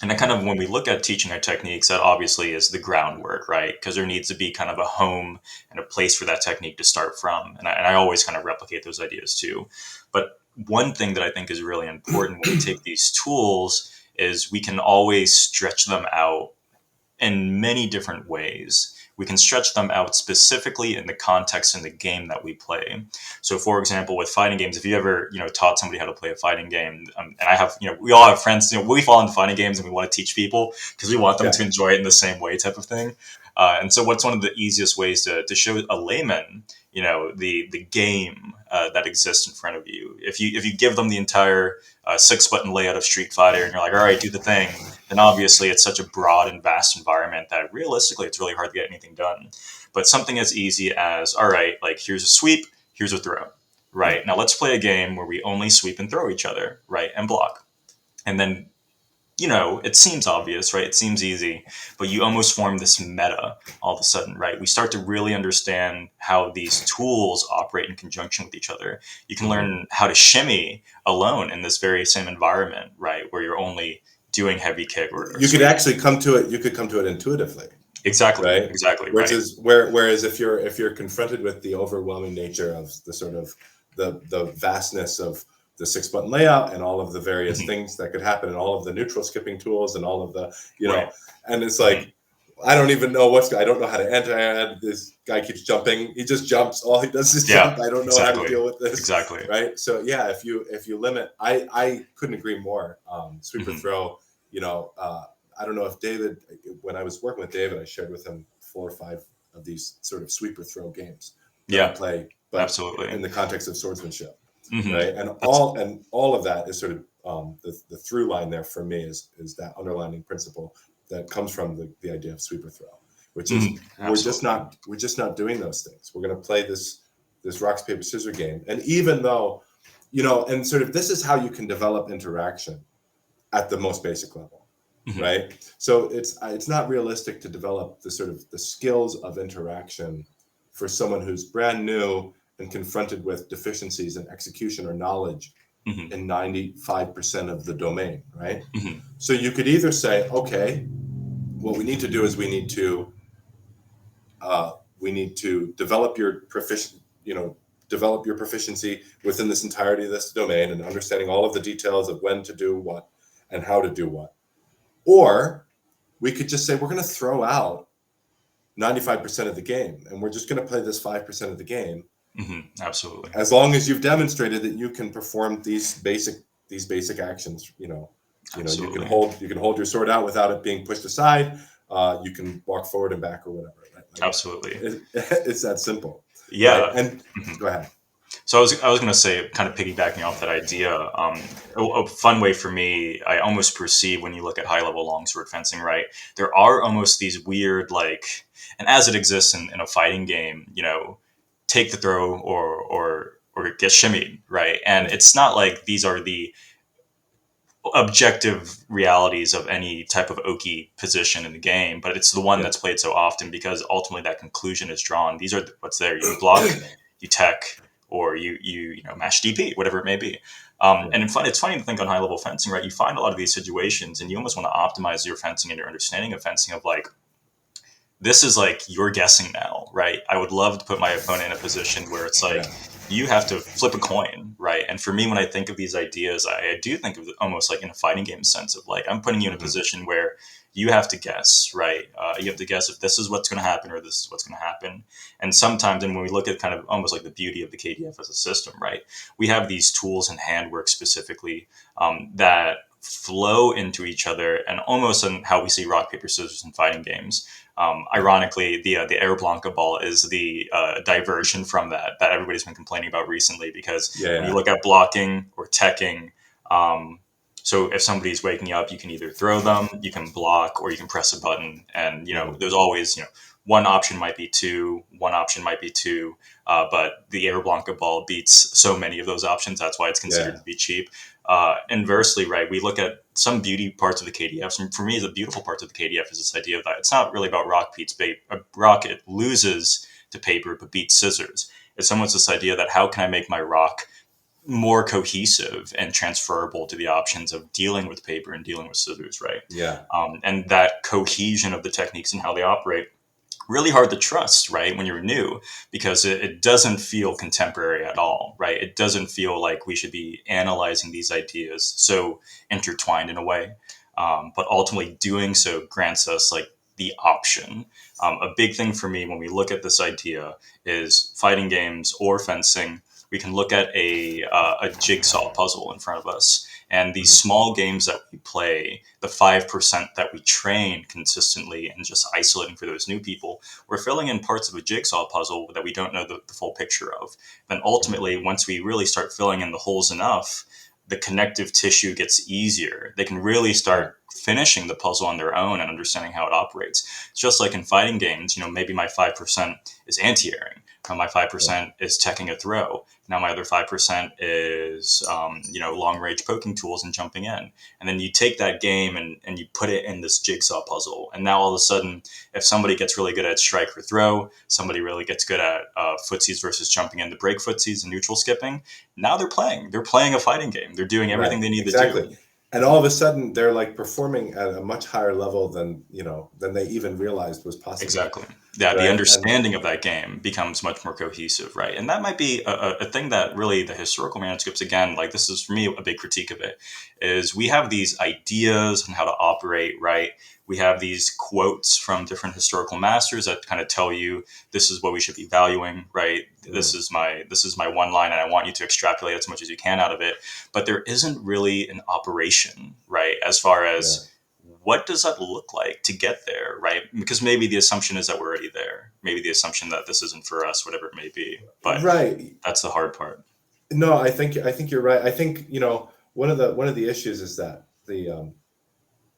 And then kind of when we look at teaching our techniques, that obviously is the groundwork, right? Because there needs to be kind of a home and a place for that technique to start from. And I always kind of replicate those ideas too. But one thing that I think is really important when we take these tools is we can always stretch them out in many different ways. We can stretch them out specifically in the context in the game that we play. So, for example, with fighting games, if you ever taught somebody how to play a fighting game, and I have we all have friends, we fall into fighting games and we want to teach people because we want them Yeah. to enjoy it in the same way, type of thing. And so, what's one of the easiest ways to show a layman, the game that exists in front of you? If you give them the entire 6-button layout of Street Fighter and you're like, all right, do the thing, then obviously it's such a broad and vast environment that realistically it's really hard to get anything done. But something as easy as, all right, like here's a sweep, here's a throw. Yeah. Right. Now let's play a game where we only sweep and throw each other, right? And block. And then, it seems obvious, right? It seems easy, but you almost form this meta all of a sudden, right? We start to really understand how these tools operate in conjunction with each other. You can Mhm. learn how to shimmy alone in this very same environment, right? Where you're only doing heavy kick or You could sweep. actually come to it. You could come to it intuitively, right? Exactly, Which right. is whereas if you're confronted with the overwhelming nature of the sort of the vastness of the 6-button layout and all of the various Mhm. things that could happen and all of the neutral skipping tools and all of the Right. and it's Mhm. like I don't even know I don't know how to enter. This guy keeps jumping. He just jumps. All he does is Yeah, jump. I don't know how to exactly. deal with this. Exactly. Right. So yeah, if you limit, I couldn't agree more. Sweeper Mhm. throw, I don't know if David, when I was working with David, I shared with him 4 or 5 of these sort of sweeper throw games that I Yeah, play, but absolutely. in the context of swordsmanship, Hmm. right? And That's all of that is sort of the through line there for me is that underlining principle that comes from the idea of sweeper throw. which is Absolutely. we're just not doing those things. We're going to play this rocks paper scissors game, and even though, and sort of this is how you can develop interaction at the most basic level, Mhm. right? So it's not realistic to develop the sort of the skills of interaction for someone who's brand new and confronted with deficiencies in execution or knowledge Mhm. in 95% of the domain, right? Mhm. So you could either say, okay, what we need to do is we need to develop your develop your proficiency within this entirety of this domain and understanding all of the details of when to do what and how to do what. Or we could just say we're going to throw out 95% of the game and we're just going to play this 5% of the game, Absolutely. as long as you've demonstrated that you can perform these basic actions. Absolutely. You can hold your sword out without it being pushed aside. You can walk forward and back or whatever, right? Like Absolutely. it's that simple, right? Yeah. And Mhm. go ahead. So I was going to say, kind of piggybacking off that idea, a fun way for me, I almost perceive when you look at high level longsword fencing, right? There are almost these weird, like, and as it exists in a fighting game, take the throw or get shimmied, right? And Yeah, it's not like these are the objective realities of any type of oki position in the game, but it's the one yeah, that's played so often because ultimately that conclusion is drawn. These are what's there. You block, you tech, or you mash DP, whatever it may be. yeah, And it's funny to think on high level fencing, right? You find a lot of these situations, and you almost want to optimize your fencing and your understanding of fencing of like this is like you're guessing now, right? I would love to put my opponent in a position where it's like yeah. you have to flip a coin, right? And for me, when I think of these ideas, I do think of it almost like in a fighting game sense of like I'm putting you in a Hmm. position where you have to guess, right? You have to guess if this is what's going to happen or this is what's going to happen. And sometimes, and when we look at kind of almost like the beauty of the KDF as a system, right? We have these tools and handwork specifically that flow into each other and almost in how we see rock paper scissors in fighting games. Ironically, the Air Blanca ball is the diversion from that everybody's been complaining about recently because Yeah, when you yeah, look at blocking or teching, so if somebody's waking up, you can either throw them, you can block, or you can press a button, and hmm, there's always one option might be two, one option might be two, but the Air Blanca ball beats so many of those options. That's why it's considered yeah, to be cheap. Inversely, right, we look at some beauty parts of the KDFs. And for me, the beautiful parts of the KDF is this idea that it's not really about rock beats rock. It loses to paper but beats scissors. It's almost this idea that how can I make my rock more cohesive and transferable to the options of dealing with paper and dealing with scissors, right? yeah, And that cohesion of the techniques and how they operate really hard to trust, right, when you're new, because it doesn't feel contemporary at all, right? It doesn't feel like we should be analyzing these ideas so intertwined in a way. But ultimately, doing so grants us like the option. A big thing for me when we look at this idea is fighting games or fencing. We can look at a jigsaw puzzle in front of us, and these hmm, small games that we play, the 5% that we train consistently and just isolating for those new people, we're filling in parts of a jigsaw puzzle that we don't know the full picture of. Then hmm, ultimately, once we really start filling in the holes enough, the connective tissue gets easier. They can really yeah, start finishing the puzzle on their own and understanding how it operates. It's just like in fighting games, maybe my 5% is anti-airing. My yeah, 5% is teching a throw. Now my other 5% is, long range poking tools and jumping in. And then you take that game and you put it in this jigsaw puzzle. And now all of a sudden, if somebody gets really good at strike or throw, somebody really gets good at footsies versus jumping in to break footsies and neutral skipping. Now they're playing. They're playing a fighting game. They're doing everything right, they need to exactly. do. And all of a sudden, they're like performing at a much higher level than they even realized was possible, Exactly. Yeah, the right? And understanding of that game becomes much more cohesive, right? And that might be a thing that really the historical manuscripts, again, like this is for me a big critique of it, is we have these ideas on how to operate, right? We have these quotes from different historical masters that kind of tell you this is what we should be valuing, right? mm, This is my one line, and I want you to extrapolate as much as you can out of it. But there isn't really an operation, right? As far yeah, as what does that look like to get there, right? Because maybe the assumption is that we're already there. Maybe the assumption that this isn't for us, whatever it may be. But right. that's the hard part. No, I think you're right. I think one of the issues is that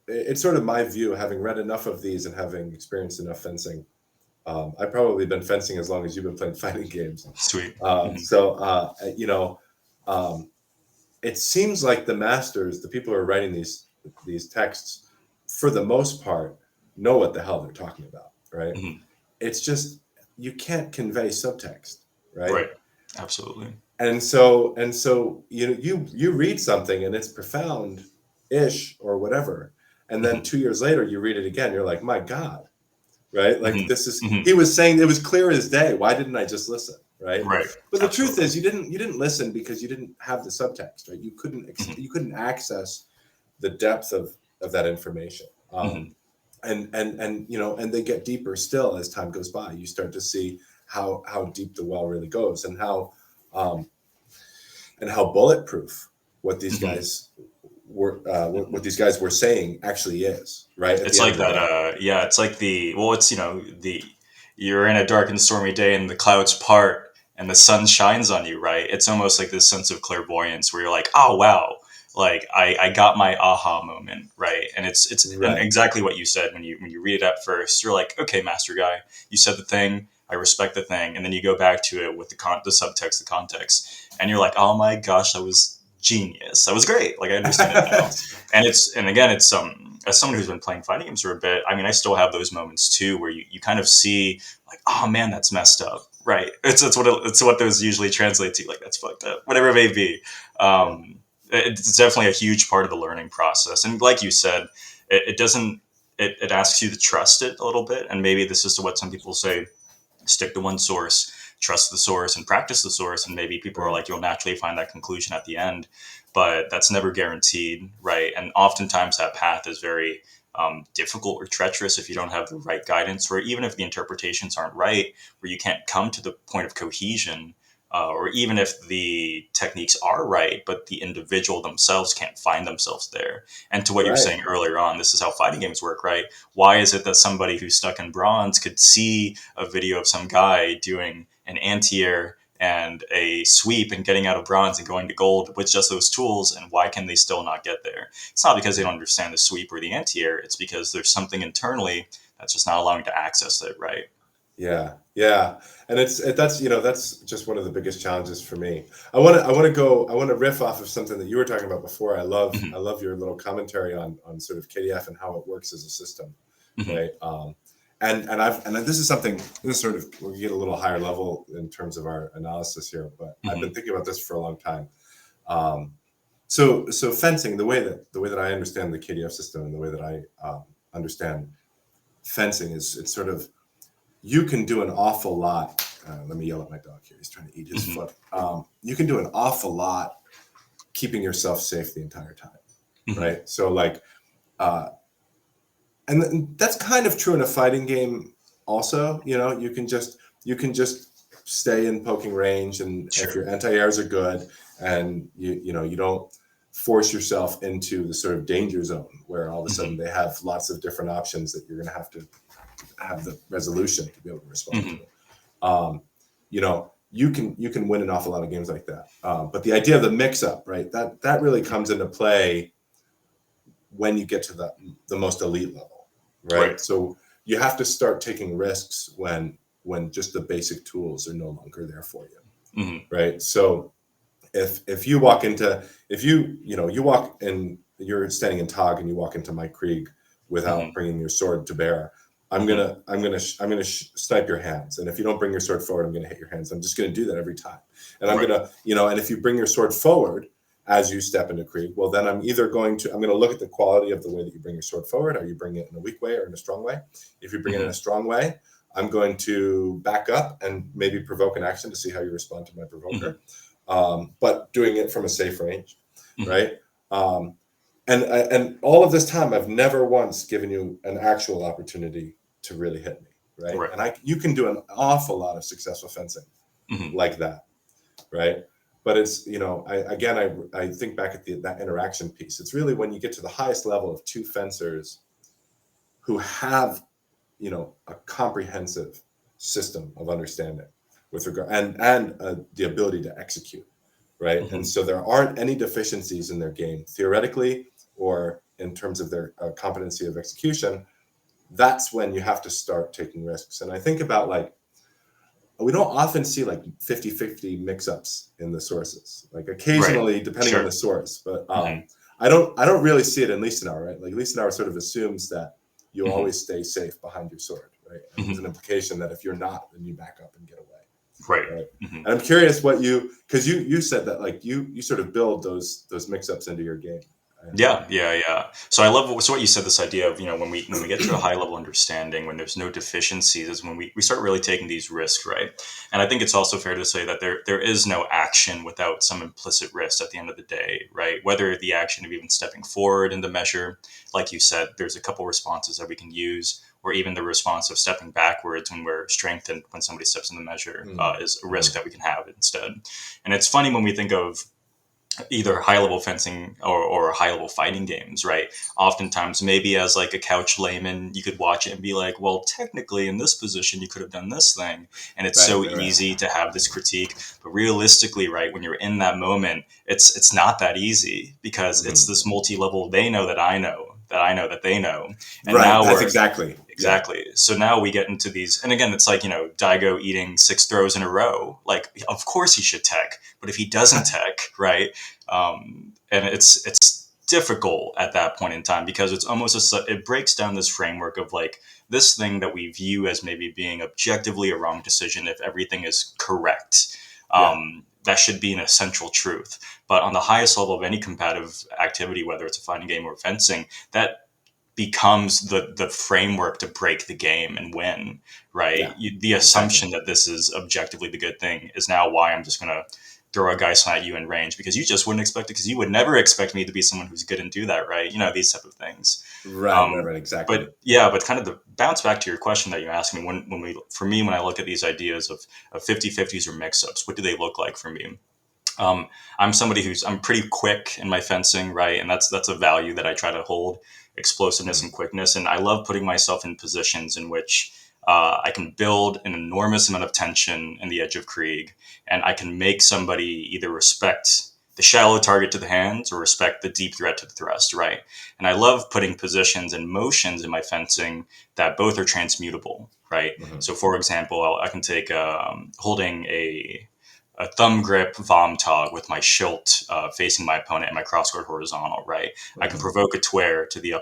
it's sort of my view, having read enough of these and having experienced enough fencing. I've probably been fencing as long as you've been playing fighting games. Sweet. You know, um, it seems like the masters, the people who are writing these texts, for the most part, know what the hell they're talking about, right? Hmm. It's just you can't convey subtext, right? Right. Absolutely. And so you read something and it's profound ish or whatever, and then Hmm. 2 years later you read it again, you're like, my God, right? Like, Hmm. this is, Hmm. he was saying, it was clear as day, why didn't I just listen, right? Right. But the truth Absolutely. is, you didn't listen because you didn't have the subtext, right? Hmm. You couldn't access the depth of that information. Hmm. And and they get deeper still as time goes by. You start to see how deep the well really goes, um, and how bulletproof what these Hmm. guys what these guys were saying actually is, right, at the It's end like of the that. day. Yeah. It's like the, well, it's, the, you're in a dark and stormy day and the clouds part and the sun shines on you, right? It's almost like this sense of clairvoyance where you're like, oh, wow. Like I got my aha moment, right? And and Right. exactly what you said when you read it at first, you're like, okay, master guy, you said the thing, I respect the thing, and then you go back to it with the subtext, the context, and you're like, oh my gosh, that was genius, that was great, like I understand it now. And again, it's as someone who's been playing fighting games for a bit, I mean, I still have those moments too where you kind of see like, oh man, that's messed up, right? It's what those usually translate to, like that's fucked up, whatever it may be. Yeah. um it's definitely a huge part of the learning process, and like you said, it doesn't, it asks you to trust it a little bit, and maybe this is to what some people say, stick to one source, trust the source, and practice the source. And maybe people are Right. like, you'll naturally find that conclusion at the end, but that's never guaranteed, right? And oftentimes that path is very difficult or treacherous if you don't have the right guidance, or even if the interpretations aren't right, where you can't come to the point of cohesion. Or even if the techniques are right, but the individual themselves can't find themselves there. And to what you were Right. saying earlier on, this is how fighting games work, right? Why is it that somebody who's stuck in bronze could see a video of some guy doing an anti-air and a sweep and getting out of bronze and going to gold with just those tools, and why can they still not get there? It's not because they don't understand the sweep or the anti-air, it's because there's something internally that's just not allowing to access it, right? Yeah, yeah, and that's that's just one of the biggest challenges for me. I want to riff off of something that you were talking about before. Hmm. I love your little commentary on sort of KDF and how it works as a system, Hmm. right? And this is something, this is sort of, we'll get a little higher level in terms of our analysis here, but I've been Hmm. thinking about this for a long time. Um, so fencing, the way that I understand the KDF system and the way that I understand fencing is, it's sort of, you can do an awful lot. Let me yell at my dog here. He's trying to eat his Hmm. foot. You can do an awful lot keeping yourself safe the entire time, Hmm. right? So like, uh, and that's kind of true in a fighting game. Also, you can just stay in poking range, and if Sure. your anti-airs are good, and you don't force yourself into the sort of danger zone where all of a Hmm. sudden they have lots of different options that you're going to have the resolution to be able to respond to. Hmm. You can win an awful lot of games like that. But the idea of the mix up, right? That really comes into play when you get to the most elite level, Right. right? So you have to start taking risks when just the basic tools are no longer there for you, Hmm. right? So if you walk into, if you walk and you're standing in Tog and you walk into my Krieg without Hmm. bringing your sword to bear, Hmm. I'm gonna snipe your hands, and if you don't bring your sword forward, I'm gonna hit your hands. I'm just gonna do that every time, and I'm Right. gonna, and if you bring your sword forward as you step into Krieg, well, then I'm gonna look at the quality of the way that you bring your sword forward. Are you bringing it in a weak way or in a strong way? If you bring it in Hmm. a strong way, I'm going to back up and maybe provoke an action to see how you respond to my Hmm. provoker, but doing it from a safe range, Hmm. right? Um, and all of this time, I've never once given you an actual opportunity to really hit me, right? Right. And you can do an awful lot of successful fencing Hmm. like that, right? But it's, I think back at that interaction piece. It's really when you get to the highest level of two fencers who have, a comprehensive system of understanding with regard, and the ability to execute, right? And Hmm. so there aren't any deficiencies in their game theoretically or in terms of their competency of execution, that's when you have to start taking risks. And I think about like, we don't often see like 50-50 mix-ups in the sources, like occasionally depending on the source, but I don't really see it in Liesenauer, right? Like Liesenauer sort of assumes that you'll always stay safe behind your sword, right? And there's an implication that if you're not, then you back up and get away. Right. And I'm curious what because you said that like you sort of build those mix-ups into your game. Yeah. So I love what you said. This idea of when we get to a high level understanding, when there's no deficiencies, is when we start really taking these risks, right? And I think it's also fair to say that there is no action without some implicit risk at the end of the day, right? Whether the action of even stepping forward in the measure, like you said, there's a couple responses that we can use, or even the response of stepping backwards when we're strengthened when somebody steps in the measure is a risk that we can have instead. And it's funny when we think of either high level fencing or high level fighting games, right? Oftentimes, maybe as like a couch layman, you could watch it and be like, well, technically in this position, you could have done this thing. And it's so easy to have this critique. But realistically, right, when you're in that moment, it's not that easy, because it's this multi-level, they know that I know, that I know that they know. And now that's exactly. Yeah. So now we get into these, and again, it's like, Daigo eating 6 throws in a row. Like, of course he should tech, but if he doesn't tech, right? And it's difficult at that point in time, because it's almost it breaks down this framework of like this thing that we view as maybe being objectively a wrong decision if everything is correct. That should be an essential truth. But on the highest level of any combative activity, whether it's a fighting game or fencing, that becomes the framework to break the game and win, right? The assumption that this is objectively the good thing is now why I'm just going to throw a Geist at you in range, because you just wouldn't expect it, because you would never expect me to be someone who's good and do that, right? These type of things. Right, exactly. But kind of to bounce back to your question that you asked me, when I look at these ideas of 50-50s or mix-ups, what do they look like for me? I'm somebody I'm pretty quick in my fencing, right? And that's a value that I try to hold, explosiveness and quickness. And I love putting myself in positions in which I can build an enormous amount of tension in the edge of Krieg, and I can make somebody either respect the shallow target to the hands or respect the deep threat to the thrust, right? And I love putting positions and motions in my fencing that both are transmutable, right? So, for example, I can take holding a thumb grip Vom-Tog with my Schilt facing my opponent and my crossguard horizontal, right? I can provoke a Twer to the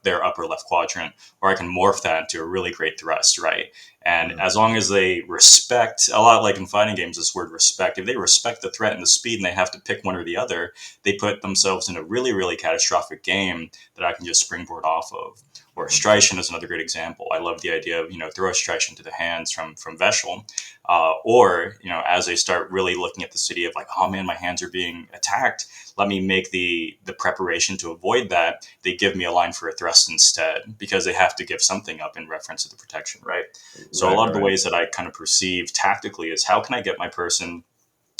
their upper left quadrant, or I can morph that into a really great thrust, right? And as long as they respect, a lot like in fighting games, this word respect, if they respect the threat and the speed and they have to pick one or the other, they put themselves in a really, really catastrophic game that I can just springboard off of. Or Streichen is another great example. I love the idea of, throw a Streichen to the hands from Veschel. Or, as they start really looking at the city of like, oh man, my hands are being attacked, let me make the preparation to avoid that. They give me a line for a thrust instead, because they have to give something up in reference to the protection, right? So a lot of the ways that I kind of perceive tactically is, how can I get my person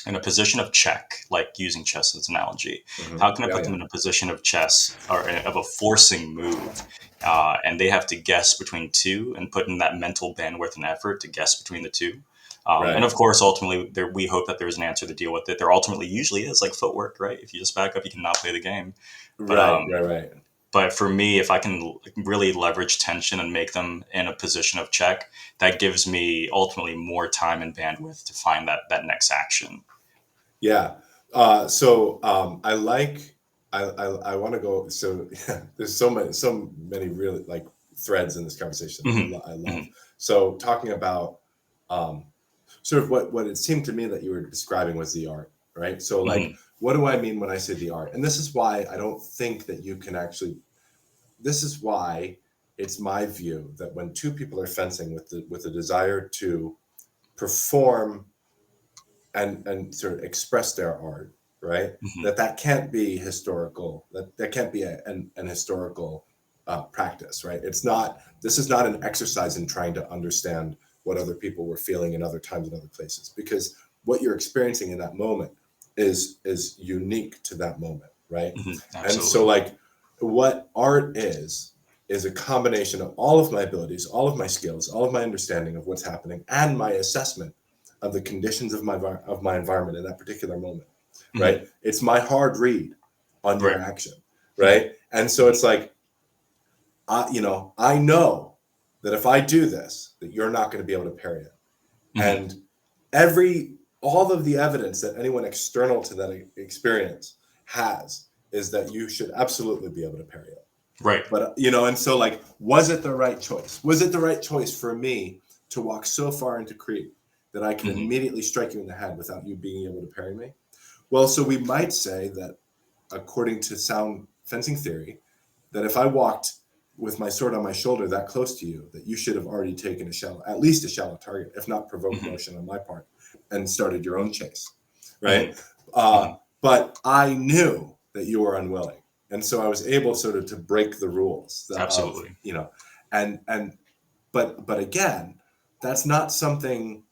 in a position of check, like using chess as an analogy? How can I put them in a position of chess, or of a forcing move? And they have to guess between two and put in that mental bandwidth and effort to guess between the two. And of course, ultimately, we hope that there's an answer to deal with it. There ultimately usually is, like footwork, right? If you just back up, you cannot play the game. But, Right. But for me, if I can really leverage tension and make them in a position of check, that gives me ultimately more time and bandwidth to find that next action. Yeah. I want to go. So there's so many really like threads in this conversation. I love. So talking about sort of what it seemed to me that you were describing was the art, right? So like, what do I mean when I say the art? And this is why I don't think that you can actually. This is why it's my view that when two people are fencing with the desire to perform and sort of express their art, right? That can't be historical. That can't be an historical practice, right? This is not an exercise in trying to understand what other people were feeling in other times and other places, because what you're experiencing in that moment is unique to that moment, right? And so like, what art is a combination of all of my abilities, all of my skills, all of my understanding of what's happening, and my assessment of the conditions of my environment in that particular moment, right? It's my hard read on your action. right? And so it's like, I know that if I do this, that you're not going to be able to parry it. And all of the evidence that anyone external to that experience has is that you should absolutely be able to parry it. Right. But, and so like, was it the right choice? Was it the right choice for me to walk so far into creep that I can immediately strike you in the head without you being able to parry me? Well, so we might say that according to sound fencing theory, that if I walked with my sword on my shoulder that close to you, that you should have already taken at least a shallow target, if not provoked motion on my part, and started your own chase, right? But I knew that you were unwilling, and so I was able sort of to break the rules. Absolutely. But again, that's not something.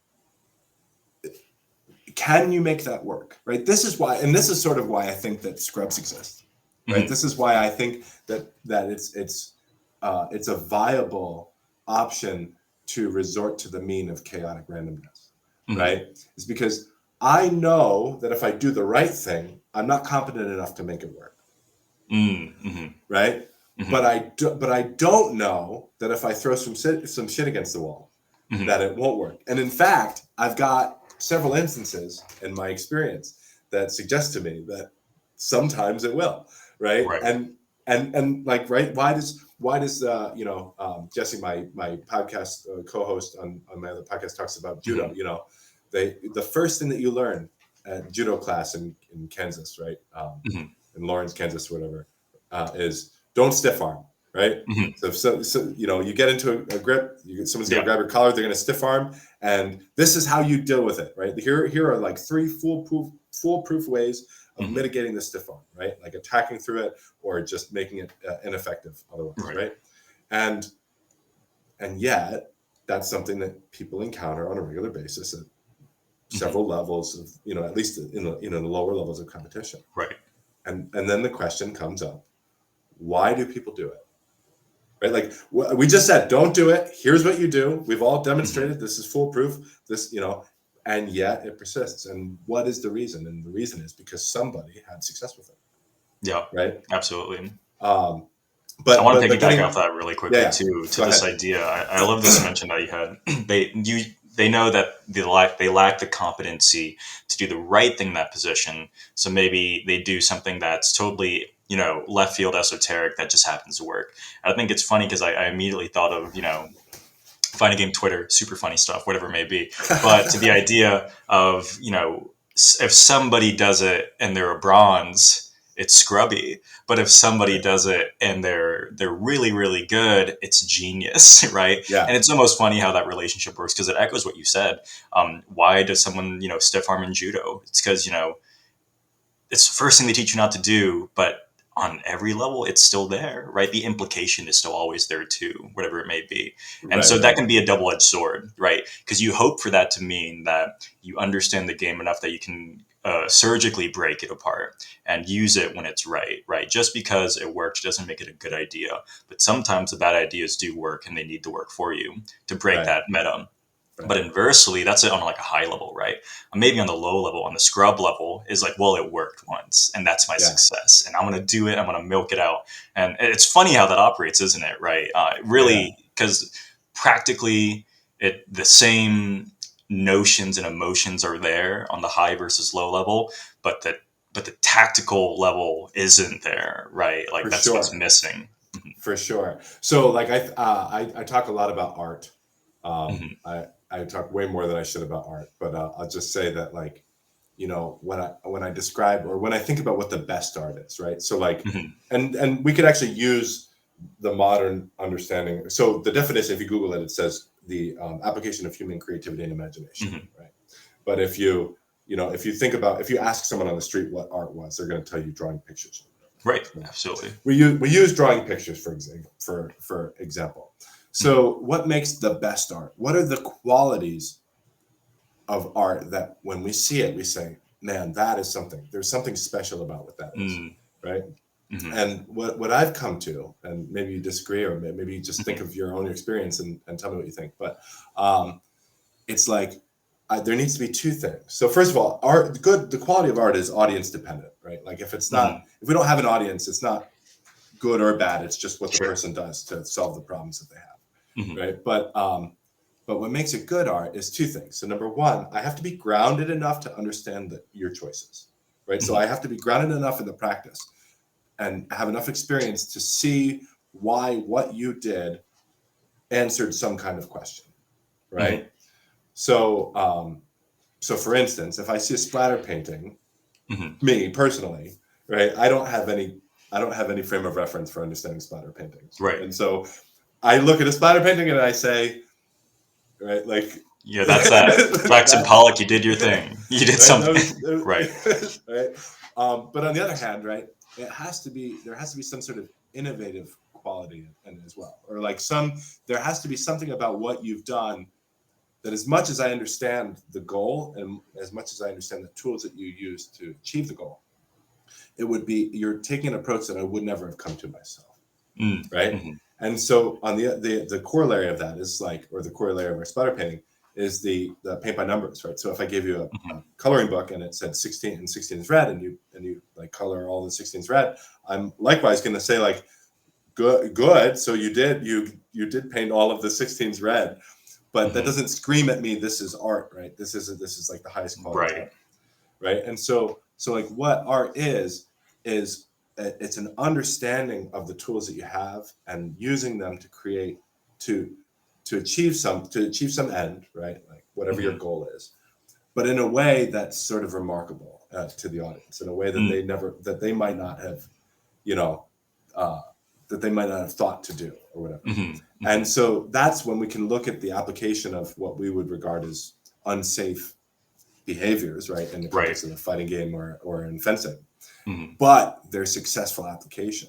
Can you make that work, right? This is sort of why I think that scrubs exist, right? This is why I think that it's a viable option to resort to the mean of chaotic randomness, right? It's because I know that if I do the right thing, I'm not competent enough to make it work, right? But I don't know that if I throw some shit against the wall, that it won't work. And in fact, I've got several instances in my experience that suggest to me that sometimes it will, right? And like, right? Why does Jesse, my podcast co-host on my other podcast, talks about judo? The first thing that you learn at judo class in Kansas, right? In Lawrence, Kansas, whatever, is don't stiff arm, right? So you get into a grip, someone's gonna grab your collar, they're gonna stiff arm, and this is how you deal with it, right? Here are like 3 foolproof ways of mitigating the stiff arm, right? Like attacking through it or just making it ineffective otherwise, right? And yet that's something that people encounter on a regular basis at several levels of, at least in the lower levels of competition. Right. And then the question comes up, why do people do it? Right? Like we just said, don't do it. Here's what you do. We've all demonstrated this is foolproof. This, and yet it persists. And what is the reason? And the reason is because somebody had success with it. Yeah. Right. Absolutely. But I want to piggyback off that really quickly too, to this ahead. idea. I love this mention that you had. They know that they lack the competency to do the right thing in that position. So maybe they do something that's totally, left field esoteric that just happens to work. I think it's funny because I immediately thought of, fighting game Twitter, super funny stuff, whatever it may be. But to the idea of, if somebody does it and they're a bronze, it's scrubby. But if somebody does it and they're really, really good, it's genius, right? Yeah. And it's almost funny how that relationship works because it echoes what you said. Why does someone, stiff arm in judo? It's because, it's the first thing they teach you not to do, but on every level, it's still there, right? The implication is still always there too, whatever it may be. And so that can be a double-edged sword, right? Because you hope for that to mean that you understand the game enough that you can surgically break it apart and use it when it's right? Just because it works doesn't make it a good idea. But sometimes the bad ideas do work and they need to work for you to break that meta. Right. But inversely, that's it on like a high level, right? Maybe on the low level, on the scrub level, is like, well, it worked once, and that's my success, and I'm going to do it. I'm going to milk it out, and it's funny how that operates, isn't it? Right? Really, because practically, the same notions and emotions are there on the high versus low level, but the tactical level isn't there, right? Like For that's what's missing. For sure. So, like I talk a lot about art. I talk way more than I should about art, but I'll just say that, like, when I describe or when I think about what the best art is, right? So like, and we could actually use the modern understanding. So the definition, if you Google it, it says the application of human creativity and imagination, right? But if you ask someone on the street what art was, they're going to tell you drawing pictures. Right. Absolutely. We use drawing pictures for example. So what makes the best art? What are the qualities of art that when we see it, we say, man, that is something. There's something special about what that is, right? And what I've come to, and maybe you disagree, or maybe you just think of your own experience and tell me what you think. But it's like there needs to be 2 things. So first of all, the quality of art is audience dependent, right? Like if it's not, if we don't have an audience, it's not good or bad. It's just what the Sure. person does to solve the problems that they have, Hmm. right? But what makes it good art is two things. So number one, I have to be grounded enough to understand your choices, right? So Hmm. I have to be grounded enough in the practice and have enough experience to see why what you did answered some kind of question, Hmm. right? So, so for instance, if I see a splatter painting, Hmm. me personally, right, I don't have any frame of reference for understanding splatter paintings, right? Right. And so I look at a splatter painting and I say, right, like Yeah, that's that. Jackson that's Pollock, you did your thing. You did right. something. Right. Right. But on the other hand, right, there has to be some sort of innovative quality in it as well, or like there has to be something about what you've done that, as much as I understand the goal and as much as I understand the tools that you use to achieve the goal, it would be you're taking an approach that I would never have come to myself, right? Mm-hmm. And so on the corollary of that is like, or the corollary of our splatter painting is the paint by numbers, right? So if I gave you a coloring book and it said 16 and 16 is red, and you like color all the 16s red, I'm likewise going to say like, good. So you did paint all of the 16s red, but that Mm-hmm. doesn't scream at me, this is art, right? This is like the highest quality Right. art, right? And so like what art is it's an understanding of the tools that you have and using them to create to achieve some end, right? Like whatever your Mm-hmm. goal is, but in a way that's sort of remarkable to the audience, in a way that they might not have, you know, uh, that they might not have thought to do or whatever. Mm-hmm. Mm-hmm. And so that's when we can look at the application of what we would regard as unsafe behaviors, right, in the Right. context of a fighting game or in fencing, Mm-hmm. but their successful application.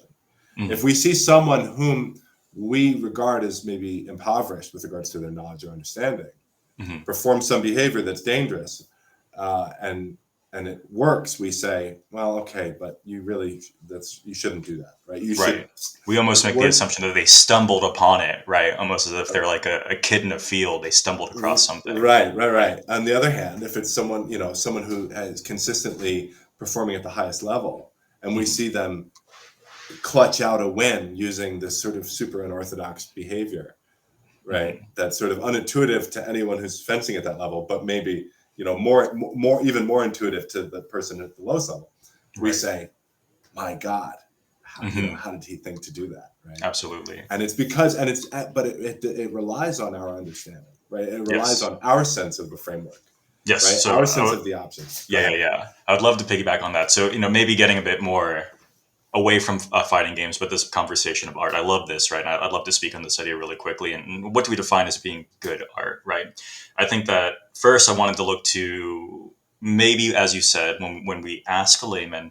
If Mm-hmm. we see someone whom we regard as maybe impoverished with regards to their knowledge or understanding Mm-hmm. perform some behavior that's dangerous, and it works, we say, well, okay, but you shouldn't do that, right? You should. Right. We almost make the We're assumption that they stumbled upon it, right? Almost as if they're like a kid in a field. They stumbled across something. Right. right. On the other hand, if it's someone, someone who is consistently performing at the highest level, and we Mm-hmm. see them clutch out a win using this sort of super unorthodox behavior, right? Mm-hmm. That's sort of unintuitive to anyone who's fencing at that level, but maybe, more even more intuitive to the person at the lowest level. We Right. say, my God, Mm-hmm. how did he think to do that, right? Absolutely. And it's because, but it relies on our understanding, right? It relies Yes. on our sense of the framework, Yes. right? So, Our sense of the options. Go yeah, yeah, ahead. yeah. I would love to piggyback on that. So, maybe getting a bit more away from fighting games, but this conversation of art. I love this, right? I'd love to speak on this idea really quickly. And what do we define as being good art, right? I think that first I wanted to look to maybe, as you said, when we ask a layman,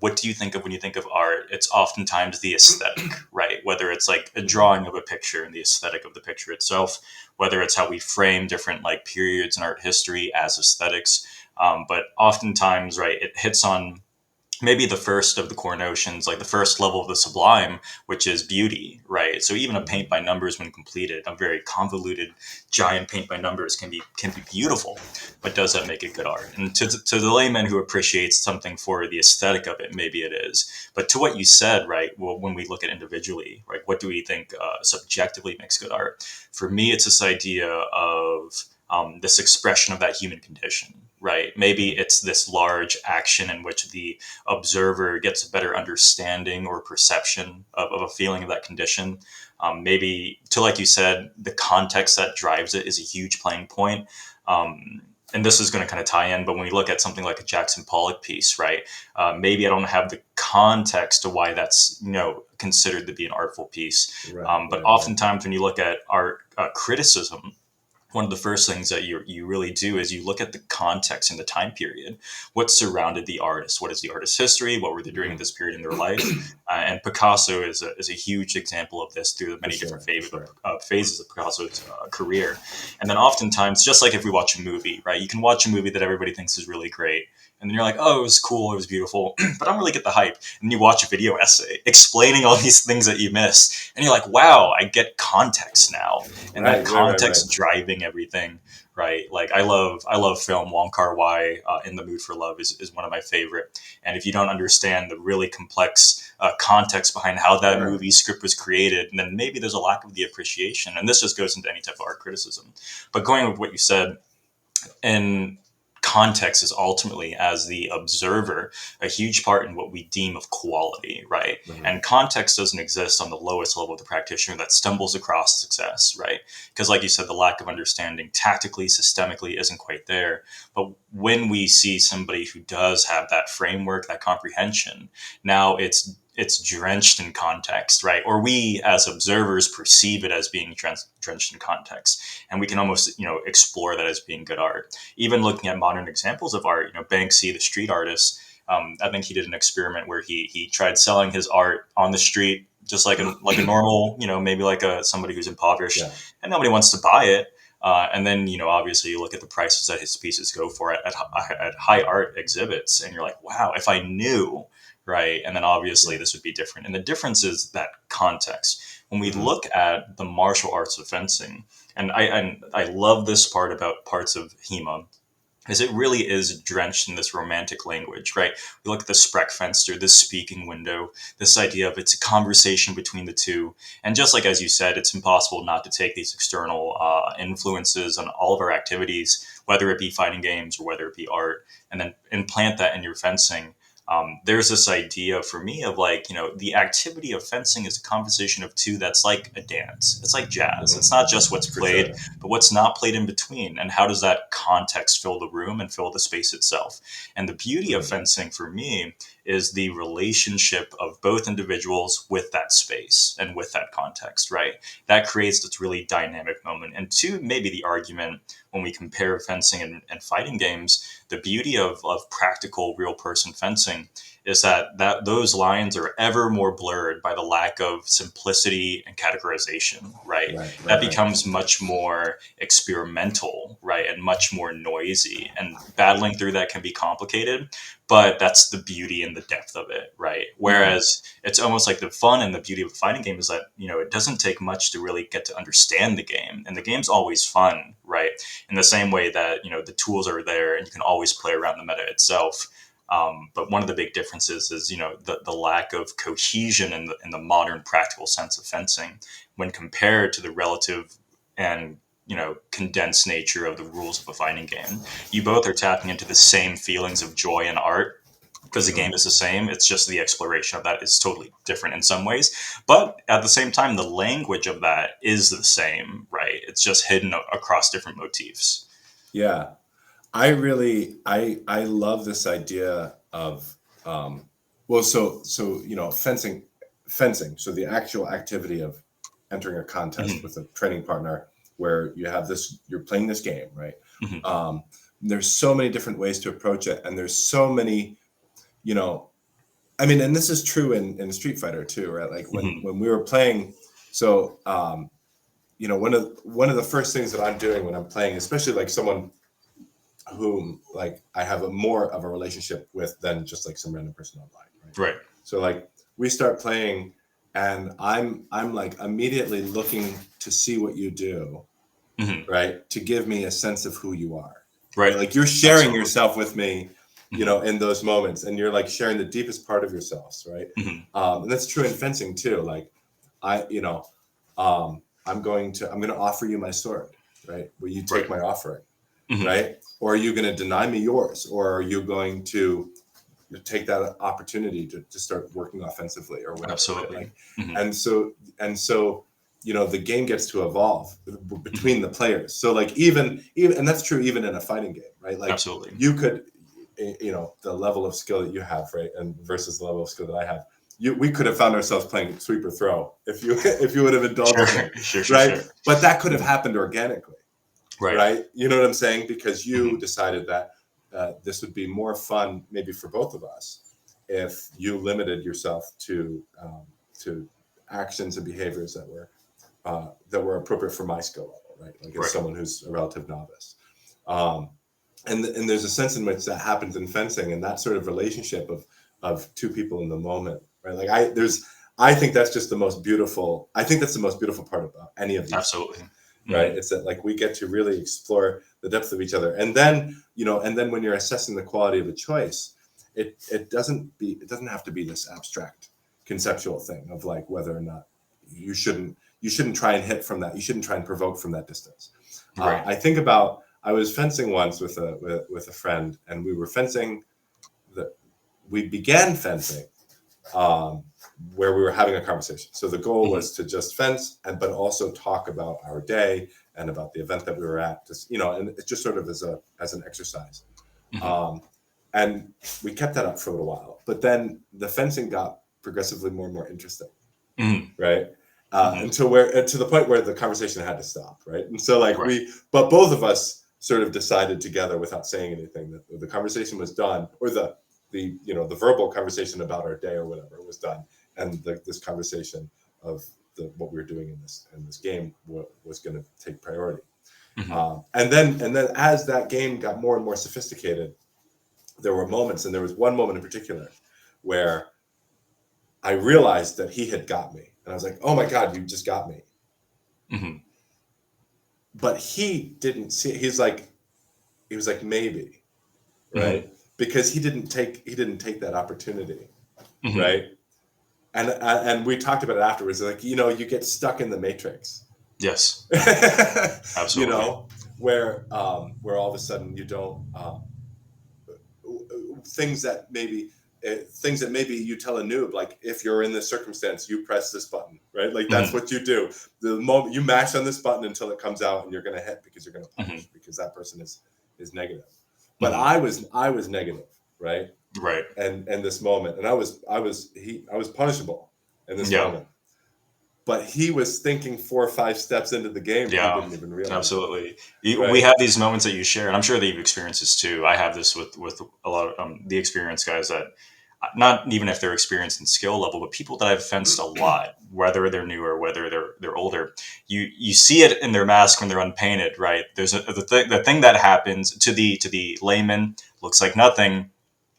what do you think of when you think of art? It's oftentimes the aesthetic, right? Whether it's like a Mhm. drawing of a picture and the aesthetic of the picture itself, whether it's how we frame different like periods in art history as aesthetics. But oftentimes, right, it hits on maybe the first of the core notions, like the first level of the sublime, which is beauty, right? So even a paint Mhm. by numbers, when completed, a very convoluted, giant paint by numbers can be beautiful, but does that make it good art? And to the layman who appreciates something for the aesthetic of it, maybe it is. But to what you said, right? Well, when we look at individually, right, what do we think subjectively makes good art? For me, it's this idea of this expression of that human condition, right? Maybe Mhm. it's this large action in which the observer gets a better understanding or perception of a feeling of that condition. Maybe, to like you said, the context that drives it is a huge playing point. And this is going to kind of tie in, but when we look at something like a Jackson Pollock piece, right? Maybe I don't have the context to why that's considered to be an artful piece. Right, But right, right. oftentimes when you look at art criticism, one of the first things that you really do is you look at the context and the time period. What surrounded the artist? What is the artist's history? What were they doing at Mhm. this period in their life? And Picasso is a huge example of this through the For many different sure, for sure. phases of Picasso's career. And then oftentimes, just like if we watch a movie, right? You can watch a movie that everybody thinks is really great. And then you're like, oh, it was cool, it was beautiful, but I don't really get the hype. And you watch a video essay explaining all these things that you missed, and you're like, wow, I get context now, and that Right, right, right, right. context driving everything, right? Like I love film. Wong Kar-wai, In the Mood for Love is one of my favorite. And if you don't understand the really complex context behind how that Sure. movie script was created, then maybe there's a lack of the appreciation. And this just goes into any type of art criticism. But going with what you said, and context is ultimately, as the observer, a huge part in what we deem of quality, right? Mhm. And context doesn't exist on the lowest level of the practitioner that stumbles across success, right? Because like you said, the lack of understanding tactically, systemically isn't quite there. But when we see somebody who does have that framework, that comprehension, now it's drenched in context, right? Or we as observers perceive it as being drenched in context, and we can almost explore that as being good art. Even looking at modern examples of art, Banksy, the street artist, I think he did an experiment where he tried selling his art on the street, just like a normal, maybe like a somebody who's impoverished, Yeah. and nobody wants to buy it. And then obviously you look at the prices that his pieces go for at high art exhibits, and you're like, wow, if I knew, right? And then obviously Yeah. this would be different. And the difference is that context. When we Mhm. look at the martial arts of fencing, and I love this part about parts of HEMA, is it really is drenched in this romantic language, right? We look at the Sprechfenster, this speaking window, this idea of it's a conversation between the two. And just like as you said, it's impossible not to take these external influences on all of our activities, whether it be fighting games or whether it be art, and then implant that in your fencing. There's this idea for me of like, the activity of fencing is a conversation of two that's like a dance. It's like jazz. Mhm. It's not just what's For played, sure. but what's not played in between, and how does that context fill the room and fill the space itself. And the beauty of Mhm. fencing for me is the relationship of both individuals with that space and with that context, right? That creates this really dynamic moment. And to maybe the argument, when we compare fencing and fighting games, the beauty of practical real person fencing is that those lines are ever more blurred by the lack of simplicity and categorization, right? Right. That Right. Right. becomes much more experimental, right? And much more noisy. And battling through that can be complicated, but that's the beauty and the depth of it, right? Mhm. Whereas it's almost like the fun and the beauty of a fighting game is that, it doesn't take much to really get to understand the game. And the game's always fun, right? In the same way that, the tools are there and you can always play around the meta itself. But one of the big differences is, the lack of cohesion in the modern practical sense of fencing when compared to the relative and condensed nature of the rules of a fighting game. You both are tapping into the same feelings of joy and art because the Mhm. game is the same. It's just the exploration of that is totally different in some ways. But at the same time, the language of that is the same, right? It's just hidden across different motifs. Yeah. I love this idea of well, so fencing, so the actual activity of entering a contest Hmm. with a training partner where you're playing this game, right? Hmm. um there's so many different ways to approach it, and there's so many, you know I mean, and this is true in Street Fighter too, right? Like Hmm. when we were playing. So one of the first things that I'm doing when I'm playing, especially like someone whom like I have a more of a relationship with than just like some random person online, right? Right. So like we start playing, and I'm like immediately looking to see what you do, Hmm. right? To give me a sense of who you are, Right. right? Like you're sharing Absolutely. yourself with me, Hmm. in those moments, and you're like sharing the deepest part of yourselves, right? Hmm. And that's true in fencing too. Like I, you know, I'm going to offer you my sword, right? Will you Right. take my offering? Hmm. Right? Or are you going to deny me yours? Or are you going to take that opportunity to start working offensively or whatever, right? Absolutely. Like, Hmm. and so, the game gets to evolve Hmm. between the players. So like even, and that's true even in a fighting game, right? Like Absolutely. you could, the level of skill that you have, right, and versus the level of skill that I have. We could have found ourselves playing sweep or throw if you if you would have Sure. indulged me, Sure. Sure. right? Sure. But that could have Hmm. happened organically, Right. right? You know what I'm saying? Because you Hmm. decided that this would be more fun, maybe for both of us, if you limited yourself to actions and behaviors that were appropriate for my skill level, right? Like as Right. someone who's a relative novice. Um, and there's a sense in which that happens in fencing, and that sort of relationship of two people in the moment, right? Like I think that's just the most beautiful. I think that's the most beautiful part about any of these Absolutely. games right? It's that like we get to really explore the depth of each other, and then when you're assessing the quality of a choice, it doesn't have to be this abstract conceptual thing of like whether or not you shouldn't try and hit from that, you shouldn't try and provoke from that distance. Right. I think about, I was fencing once with a friend, and we were fencing. We began fencing where we were having a conversation. So the goal was to just fence, but also talk about our day and about the event that we were at, just, and it's just sort of as an exercise. And we kept that up for a little while, but then the fencing got progressively more and more interesting, right? Until to the point where the conversation had to stop, right? And so like but both of us sort of decided together without saying anything that the conversation was done, or the verbal conversation about our day or whatever was done, and this conversation of what we were doing in this game was going to take priority. And then as that game got more and more sophisticated, there were moments, and there was one moment in particular where I realized that he had got me, and I was like, "Oh my God, you just got me!" But he didn't see it. He was like, maybe, right? Because he didn't take that opportunity, right? And we talked about it afterwards. Like, you get stuck in the matrix. Yes. Absolutely. Where all of a sudden you don't things that maybe you tell a noob, like, if you're in this circumstance, you press this button, right? Like that's what you do. The moment you mash on this button until it comes out, and you're going to hit because you're going to punish because that person is negative. But I was negative, right? Right. And this moment, and I was punishable in this moment. But he was thinking 4 or 5 steps into the game. Yeah, he didn't even realize. Absolutely. We have these moments that you share, and I'm sure that you've experienced this too. I have this with a lot of the experienced guys, that not even if they're experienced in skill level, but people that I've fenced a lot, whether they're newer, whether they're older. You see it in their mask when they're unpainted, right? There's the thing that happens to the layman looks like nothing.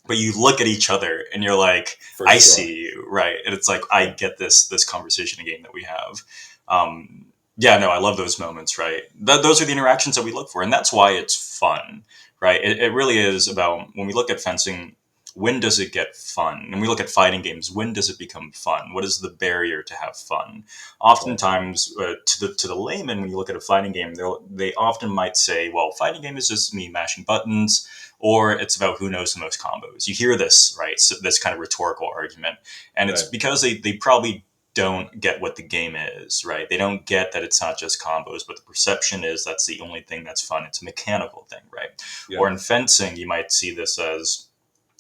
But you look at each other and you're like, I see you, right? And it's like, I get this conversation again that we have. I love those moments, right? Those are the interactions that we look for. And that's why it's fun, right? It really is about, when we look at fencing, when does it get fun? And we look at fighting games, when does it become fun? What is the barrier to have fun? Oftentimes, to the layman, when you look at a fighting game, they often might say, well, fighting game is just me mashing buttons, or it's about who knows the most combos. You hear this, right? So this kind of rhetorical argument. And it's because they probably don't get what the game is, right? They don't get that it's not just combos, but the perception is that's the only thing that's fun. It's a mechanical thing, right? Yeah. Or in fencing, you might see this as,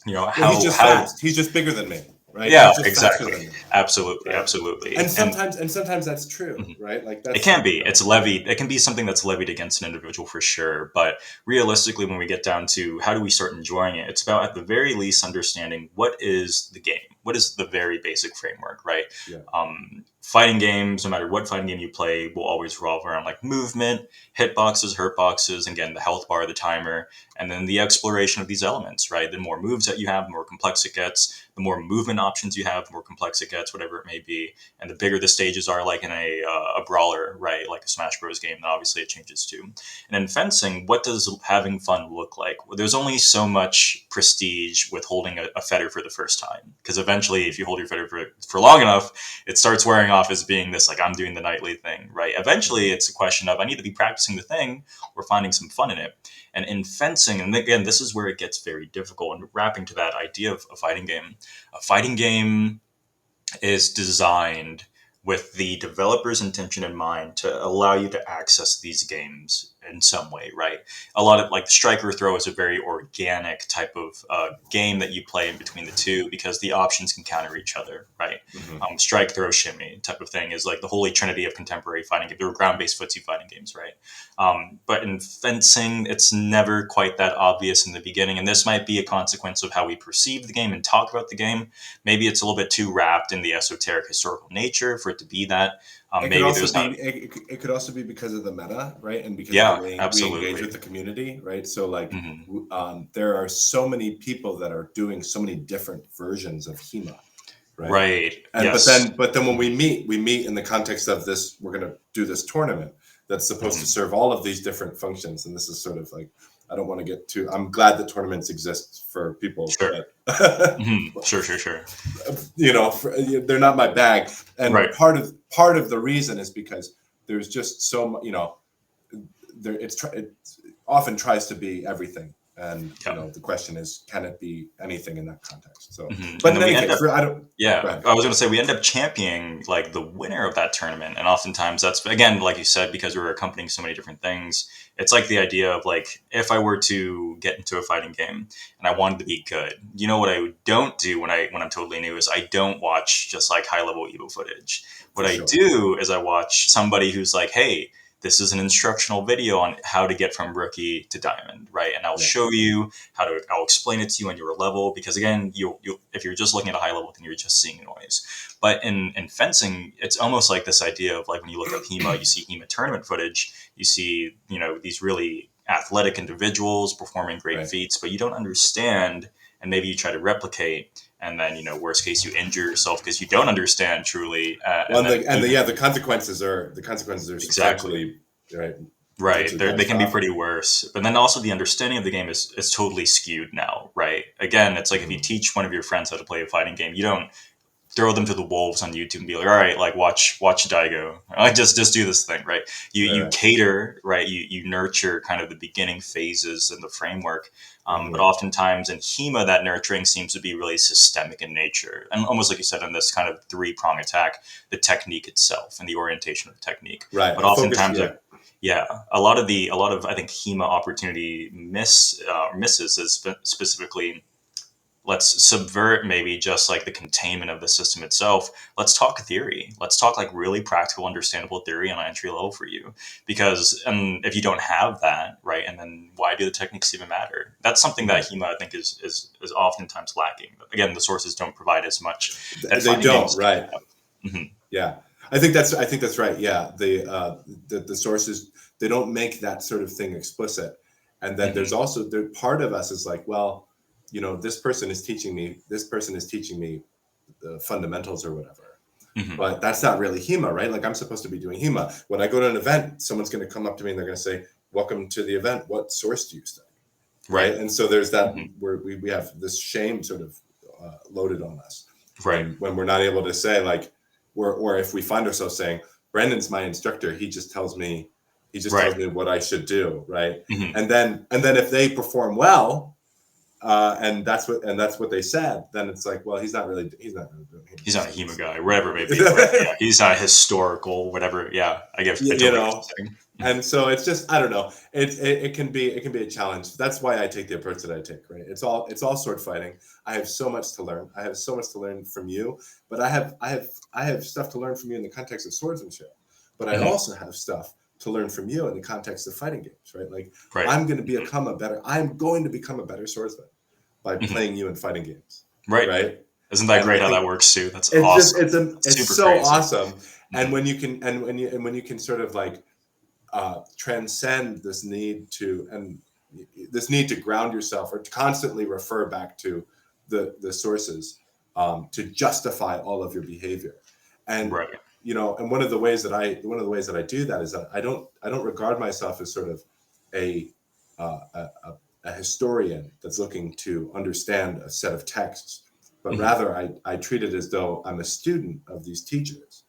he's just fast. He's just bigger than me, right? Yeah, exactly. Absolutely, right? Absolutely. And sometimes that's true, right? Like it can be. It's levied. It can be something that's levied against an individual for sure. But realistically, when we get down to how do we start enjoying it, it's about, at the very least, understanding what is the game. What is the very basic framework, right? Yeah. Fighting games, no matter what fighting game you play, will always revolve around like movement, hitboxes, hurtboxes, again, the health bar, the timer, and then the exploration of these elements, right? The more moves that you have, the more complex it gets. The more movement options you have, the more complex it gets, whatever it may be. And the bigger the stages are, like in a brawler, right? Like a Smash Bros. Game, then obviously it changes too. And in fencing, what does having fun look like? Well, there's only so much prestige with holding a fetter for the first time. Because eventually, if you hold your fetter for long enough, it starts wearing off as being this, like, I'm doing the nightly thing, right? Eventually, it's a question of, I need to be practicing the thing or finding some fun in it. And in fencing, and again, this is where it gets very difficult, and wrapping to that idea of a fighting game is designed with the developer's intention in mind to allow you to access these games in some way, right? A lot of, like, strike or throw is a very organic type of game that you play in between the two, because the options can counter each other, right? Strike, throw, shimmy type of thing is like the holy trinity of contemporary fighting games. They're ground-based footsie fighting games, right? But in fencing, it's never quite that obvious in the beginning, and this might be a consequence of how we perceive the game and talk about the game. Maybe it's a little bit too wrapped in the esoteric historical nature for it to be that. It could also be because of the meta, right? And because we engage with the community, right? So like, there are so many people that are doing so many different versions of HEMA, right? Right. And yes. But then when we meet in the context of this, we're going to do this tournament. that's supposed to serve all of these different functions. And this is sort of like, I don't want to get too. I'm glad that tournaments exist for people, Sure. but Sure. they're not my bag. And Right. part of the reason is because there's just so much, it often tries to be everything. And Yeah. the question is, can it be anything in that context? So, but And in then we any end case, up, I don't. Go yeah, ahead. I was going to say we end up championing like the winner of that tournament. And oftentimes that's, again, like you said, because we're accompanying so many different things. It's like the idea of like, if I were to get into a fighting game and I wanted to be good, what I don't do when I'm totally new is I don't watch just like high level Evo footage. What For I sure. do is I watch somebody who's like, hey, this is an instructional video on how to get from rookie to diamond, right? And I'll Yeah. show you I'll explain it to you on your level, because again, you if you're just looking at a high level, then you're just seeing noise. But in fencing, it's almost like this idea of like when you look up HEMA, you see HEMA tournament footage, you see, these really athletic individuals performing great Right. feats, but you don't understand, and maybe you try to replicate, and then worst case you injure yourself because you don't understand truly, Well, and then the consequences are exactly. virtually right, Right, virtually they can be catastrophic. pretty worse. But then also the understanding of the game is totally skewed now, right? Again, it's like if you Mhm. teach one of your friends how to play a fighting game, you don't throw them to the wolves on YouTube and be like, all right, like watch Daigo, like just do this thing, right? You Right. cater, right? You nurture kind of the beginning phases and the framework, but Mhm. oftentimes in HEMA that nurturing seems to be really systemic in nature, and almost like you said in this kind of three-prong attack, the technique itself and the orientation of the technique. Right. But A focus. oftentimes, Yeah. yeah, a lot of I think HEMA opportunity misses is specifically, let's subvert maybe just like the containment of the system itself. Let's talk theory. Let's talk like really practical, understandable theory on entry level for you. Because and if you don't have that, right, and then why do the techniques even matter? That's something that Right. HEMA I think is oftentimes lacking. Again, the sources don't provide as much that They fighting don't. games Right. have. Yeah. I think that's right. Yeah. The sources, they don't make that sort of thing explicit. And then Hmm. there's also part of us is like, well, this person is teaching me. This person is teaching me the fundamentals or whatever. Hmm. But that's not really HEMA, right? Like I'm supposed to be doing HEMA. When I go to an event, someone's going to come up to me and they're going to say, "Welcome to the event. What source do you study?" Right. Right? And so there's that Hmm. where we have this shame sort of loaded on us Right. when we're not able to say like, or if we find ourselves saying, "Brandon's my instructor. He just tells Right. me what I should do," right? Hmm. And then if they perform well, and that's what they said, then it's like, well, he's not really doing He's not a HEMA HEMA studies. guy, whatever it may be. Right. Yeah. He's not historical, whatever. Yeah. I you totally get what know you're saying. and so it's just, I don't know, it can be a challenge. That's why I take the approach that I take, right? It's all sword fighting. I have so much to learn. I have so much to learn from you, but I have stuff to learn from you in the context of swordsmanship, but I Hmm. also have stuff to learn from you in the context of fighting games, right? Like Right. I'm going to become a better swordsman by Hmm. playing you in fighting games, Right. right? Isn't that And I great how that think works too? That's it's just awesome. That's it's super so crazy. awesome. And Hmm. when you can sort of like transcend this need to ground yourself or to constantly refer back to the sources, to justify all of your behavior. And Right. and one of the ways that I do that is that I don't regard myself as sort of a a historian that's looking to understand a set of texts, but Hmm. rather I treat it as though I'm a student of these teachers,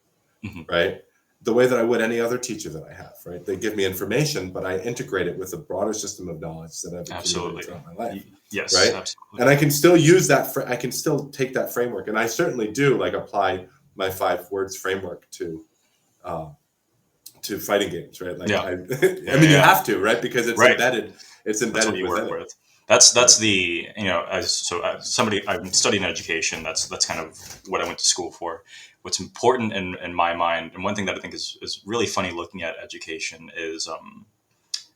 Hmm. right? The way that I would any other teacher that I have, right? They give me information, but I integrate it with a broader system of knowledge that I've accumulated Absolutely. throughout my life, Yes. right? Absolutely. And I can still use that. I can still take that framework, and I certainly do like apply my 5 words framework uh, to fighting games, right? Like Yeah. I Yeah. mean, you Yeah. have to, right? Because it's Right. embedded. It's That's what embedded you work within it, with. That's right? the as somebody I'm studying education. That's kind of what I went to school for. What's important in my mind, and one thing that I think is really funny looking at education is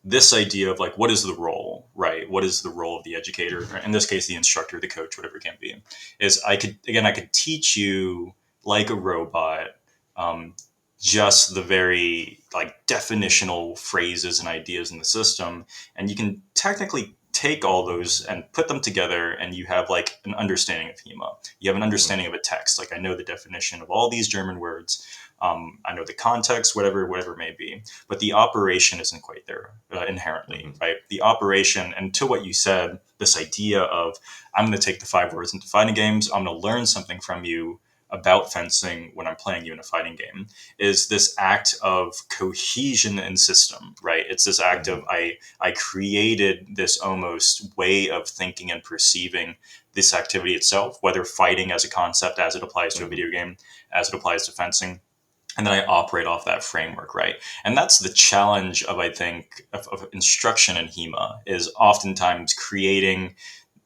this idea of like what is the role, right? What is the role of the educator? In this case, the instructor, the coach, whatever it can be. Is I could teach you like a robot. Um, just the very like definitional phrases and ideas in the system, and you can technically take all those and put them together, and you have like an understanding of HEMA. You have an understanding of a text. Like I know the definition of all these German words. I know the context, whatever it may be, but the operation isn't quite there inherently, Mhm. right? The operation, and to what you said, this idea of I'm going to take the 5 words into fighting games. I'm going to learn something from you about fencing when I'm playing you in a fighting game, is this act of cohesion in system, right? It's this act of Mhm. I created this almost way of thinking and perceiving this activity itself, whether fighting as a concept, as it applies to a Mhm. video game, as it applies to fencing. And then I operate off that framework, right? And that's the challenge of, I think, of instruction in HEMA, is oftentimes creating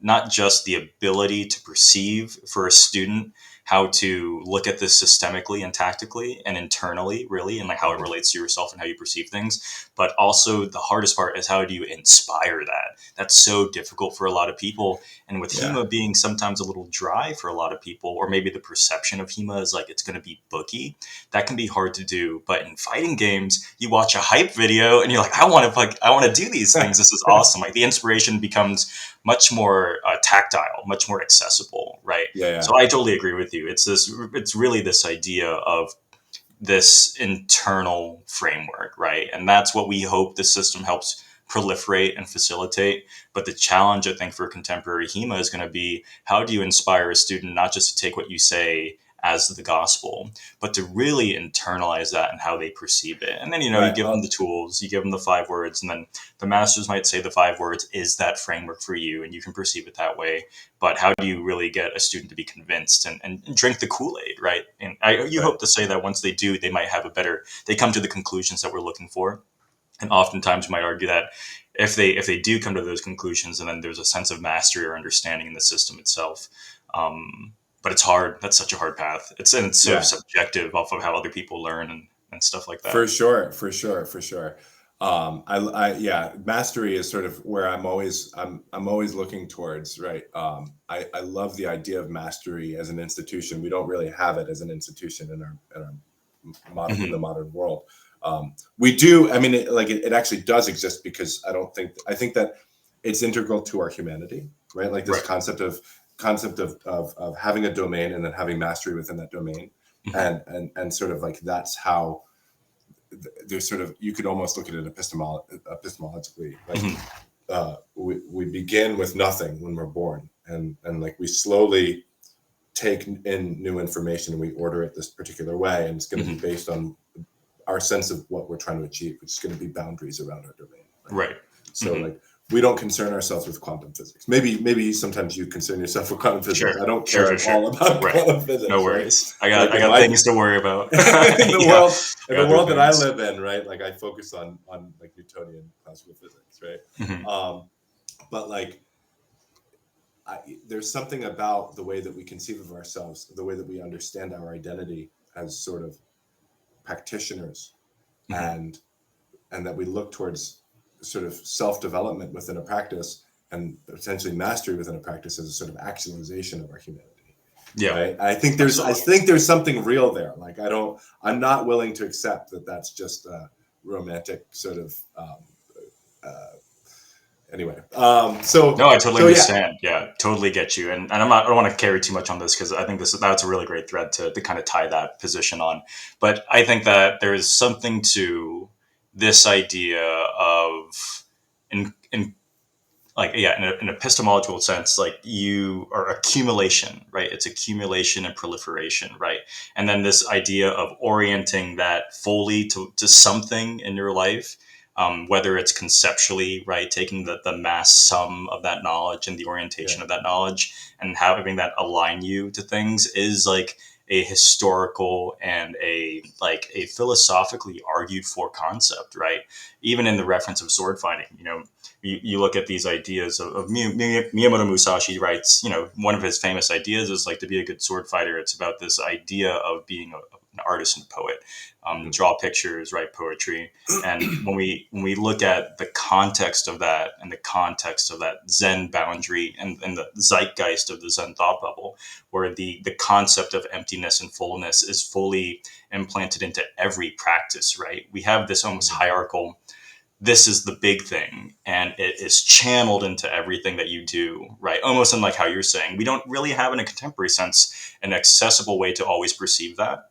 not just the ability to perceive for a student how to look at this systemically and tactically and internally, really, and like how it Mhm. relates to yourself and how you perceive things, but also the hardest part is how do you inspire that? That's so difficult for a lot of people. And with Yeah. HEMA being sometimes a little dry for a lot of people, or maybe the perception of HEMA is like it's going to be booky, that can be hard to do. But in fighting games, you watch a hype video and you're like, I want to do these things. This is awesome. Like the inspiration becomes much more tactile, much more accessible, right? Yeah. Yeah. So I totally agree with you. It's really this idea of this internal framework, right? And that's what we hope the system helps proliferate and facilitate. But the challenge, I think, for contemporary HEMA is going to be how do you inspire a student not just to take what you say as the gospel, but to really internalize that and how they perceive it. And then, you Right. give them the tools, you give them the 5 words, and then the masters might say the 5 words is that framework for you, and you can perceive it that way. But how do you really get a student to be convinced and drink the Kool-Aid, right? And you Right. hope to say that once they do, they might have they come to the conclusions that we're looking for. And oftentimes you might argue that if they do come to those conclusions, and then there's a sense of mastery or understanding in the system itself. But it's hard. That's such a hard path. It's so Yeah. subjective off of how other people learn and stuff like For that. sure. For sure. For sure. Yeah, mastery is sort of where I'm always looking towards, right? I love the idea of mastery as an institution. We don't really have it as an institution in the Hmm. modern world. We do. I mean, it actually does exist because I think that it's integral to our humanity, right? Like this Right. concept of having a domain and then having mastery within that domain, Hmm. and sort of like that's how there's sort of, you could almost look at it epistemologically, like Hmm. we begin with nothing when we're born, and like we slowly take in new information and we order it this particular way, and it's going to be Hmm. based on our sense of what we're trying to achieve, which is going to be boundaries around our domain, right? Right. So Hmm. like we don't concern ourselves with quantum physics. Maybe sometimes you concern yourself with quantum physics. Sure. I don't Sure. care Sure. at Sure. all about Right. quantum No physics, right? worries. I got Like I in got my things to worry about. in the Yeah. world I in the got other world that I things. live in, right? Like I focus on like Newtonian classical physics, right? Hmm. But like there's something about the way that we conceive of ourselves, the way that we understand our identity as sort of practitioners, Hmm. and that we look towards sort of self-development within a practice and potentially mastery within a practice as a sort of actualization of our humanity, Yeah. right? I Absolutely. think there's something real there. Like I'm not willing to accept that that's just a romantic sort of uh, anyway. No, I totally So yeah. understand. Yeah, totally get you. And I'm not, I don't want to carry too much on this because I think that's a really great thread to kind of tie that position on. But I think that there is something to this idea of, in like, yeah, in an epistemological sense, like you are accumulation, right? It's accumulation and proliferation, right? And then this idea of orienting that fully to something in your life, whether it's conceptually, right, taking the mass sum of that knowledge and the Yeah. orientation of that knowledge and having that align you to things is like a historical and a philosophically argued for concept, right? Even in the reference of sword fighting, you look at these ideas of Miyamoto Musashi writes, one of his famous ideas is like to be a good sword fighter. It's about this idea of being an artist and a poet, Mhm. draw pictures, write poetry. And when we look at the context of that and the context of that Zen boundary and the zeitgeist of the Zen thought bubble, where the concept of emptiness and fullness is fully implanted into every practice, right? We have this almost Mhm. hierarchical this is the big thing, and it is channeled into everything that you do, right? Almost in like how you're saying, we don't really have in a contemporary sense an accessible way to always perceive that,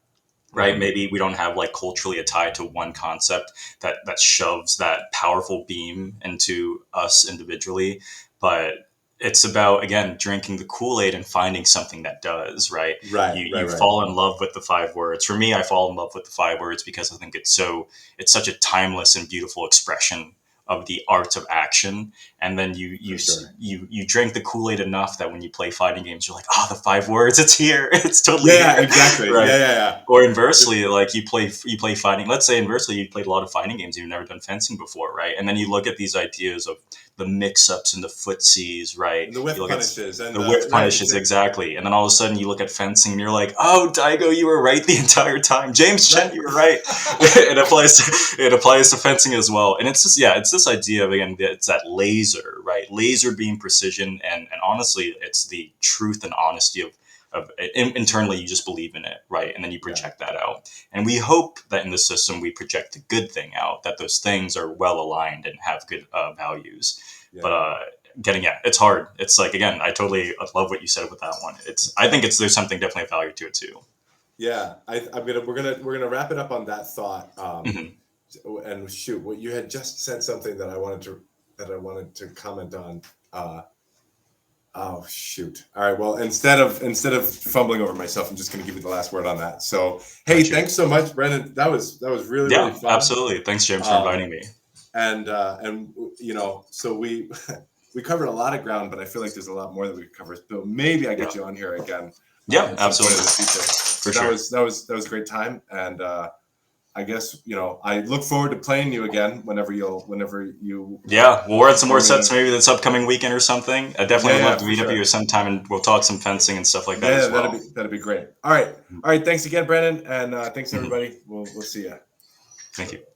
right? Mhm. Maybe we don't have like culturally a tie to one concept that shoves that powerful beam into us individually, but it's about, again, drinking the Kool-Aid and finding something that does, right? Right, You right, you right. fall in love with the 5 words. For me, I fall in love with the 5 words because I think it's such a timeless and beautiful expression of the art of action. And then For sure. you drink the Kool-Aid enough that when you play fighting games, you're like, oh, the 5 words, it's here, it's totally Yeah, here, exactly. right? Yeah, yeah, Or yeah. inversely, like you play fighting. Let's say inversely, you played a lot of fighting games. You've never done fencing before, right? And then you look at these ideas of the mix-ups and the footsies, right? And the You whiff look at punishes and the the whiff right, punishes, exactly, and then all of a sudden you look at fencing and you're like, oh, Daigo, you were right the entire time. James Chen, right. you were right. It applies to fencing as well. And it's just, yeah, it's this idea of, again, it's that laser, right? Laser beam precision, and honestly, it's the truth and honesty of internally, you just believe in it, right? And then you Yeah, project that out. And we hope that in the system we project the good thing out, that those things are well aligned and have good values. But yeah, getting, yeah, it's hard. It's like, again, I love what you said with that one. I think there's something definitely of value to it too. yeah. We're gonna wrap it up on that thought. Hmm. And shoot, what you had just said something that I wanted to comment on. Oh shoot! All right. Well, instead of fumbling over myself, I'm just going to give you the last word on that. So, hey, Got you. thanks so much, Brendan. That was really really Yeah, fun. absolutely. Thanks, James, for Um, inviting me. and so we we covered a lot of ground, but I feel like there's a lot more that we could cover. So maybe I Yeah, get you on here again yeah, at some point in absolutely, the future. for But that sure. was that was that was a great time, and I guess I look forward to playing you again whenever you Yeah, we'll run some more throw in sets a maybe this upcoming weekend or something. I definitely yeah, would love yeah, to for meet up with you sure. sometime, and we'll talk some fencing and stuff like that Yeah, as that'd well. be that'd be great. All right, all right. Thanks again, Brandon, and thanks Mhm. everybody. We'll see you. Thank you.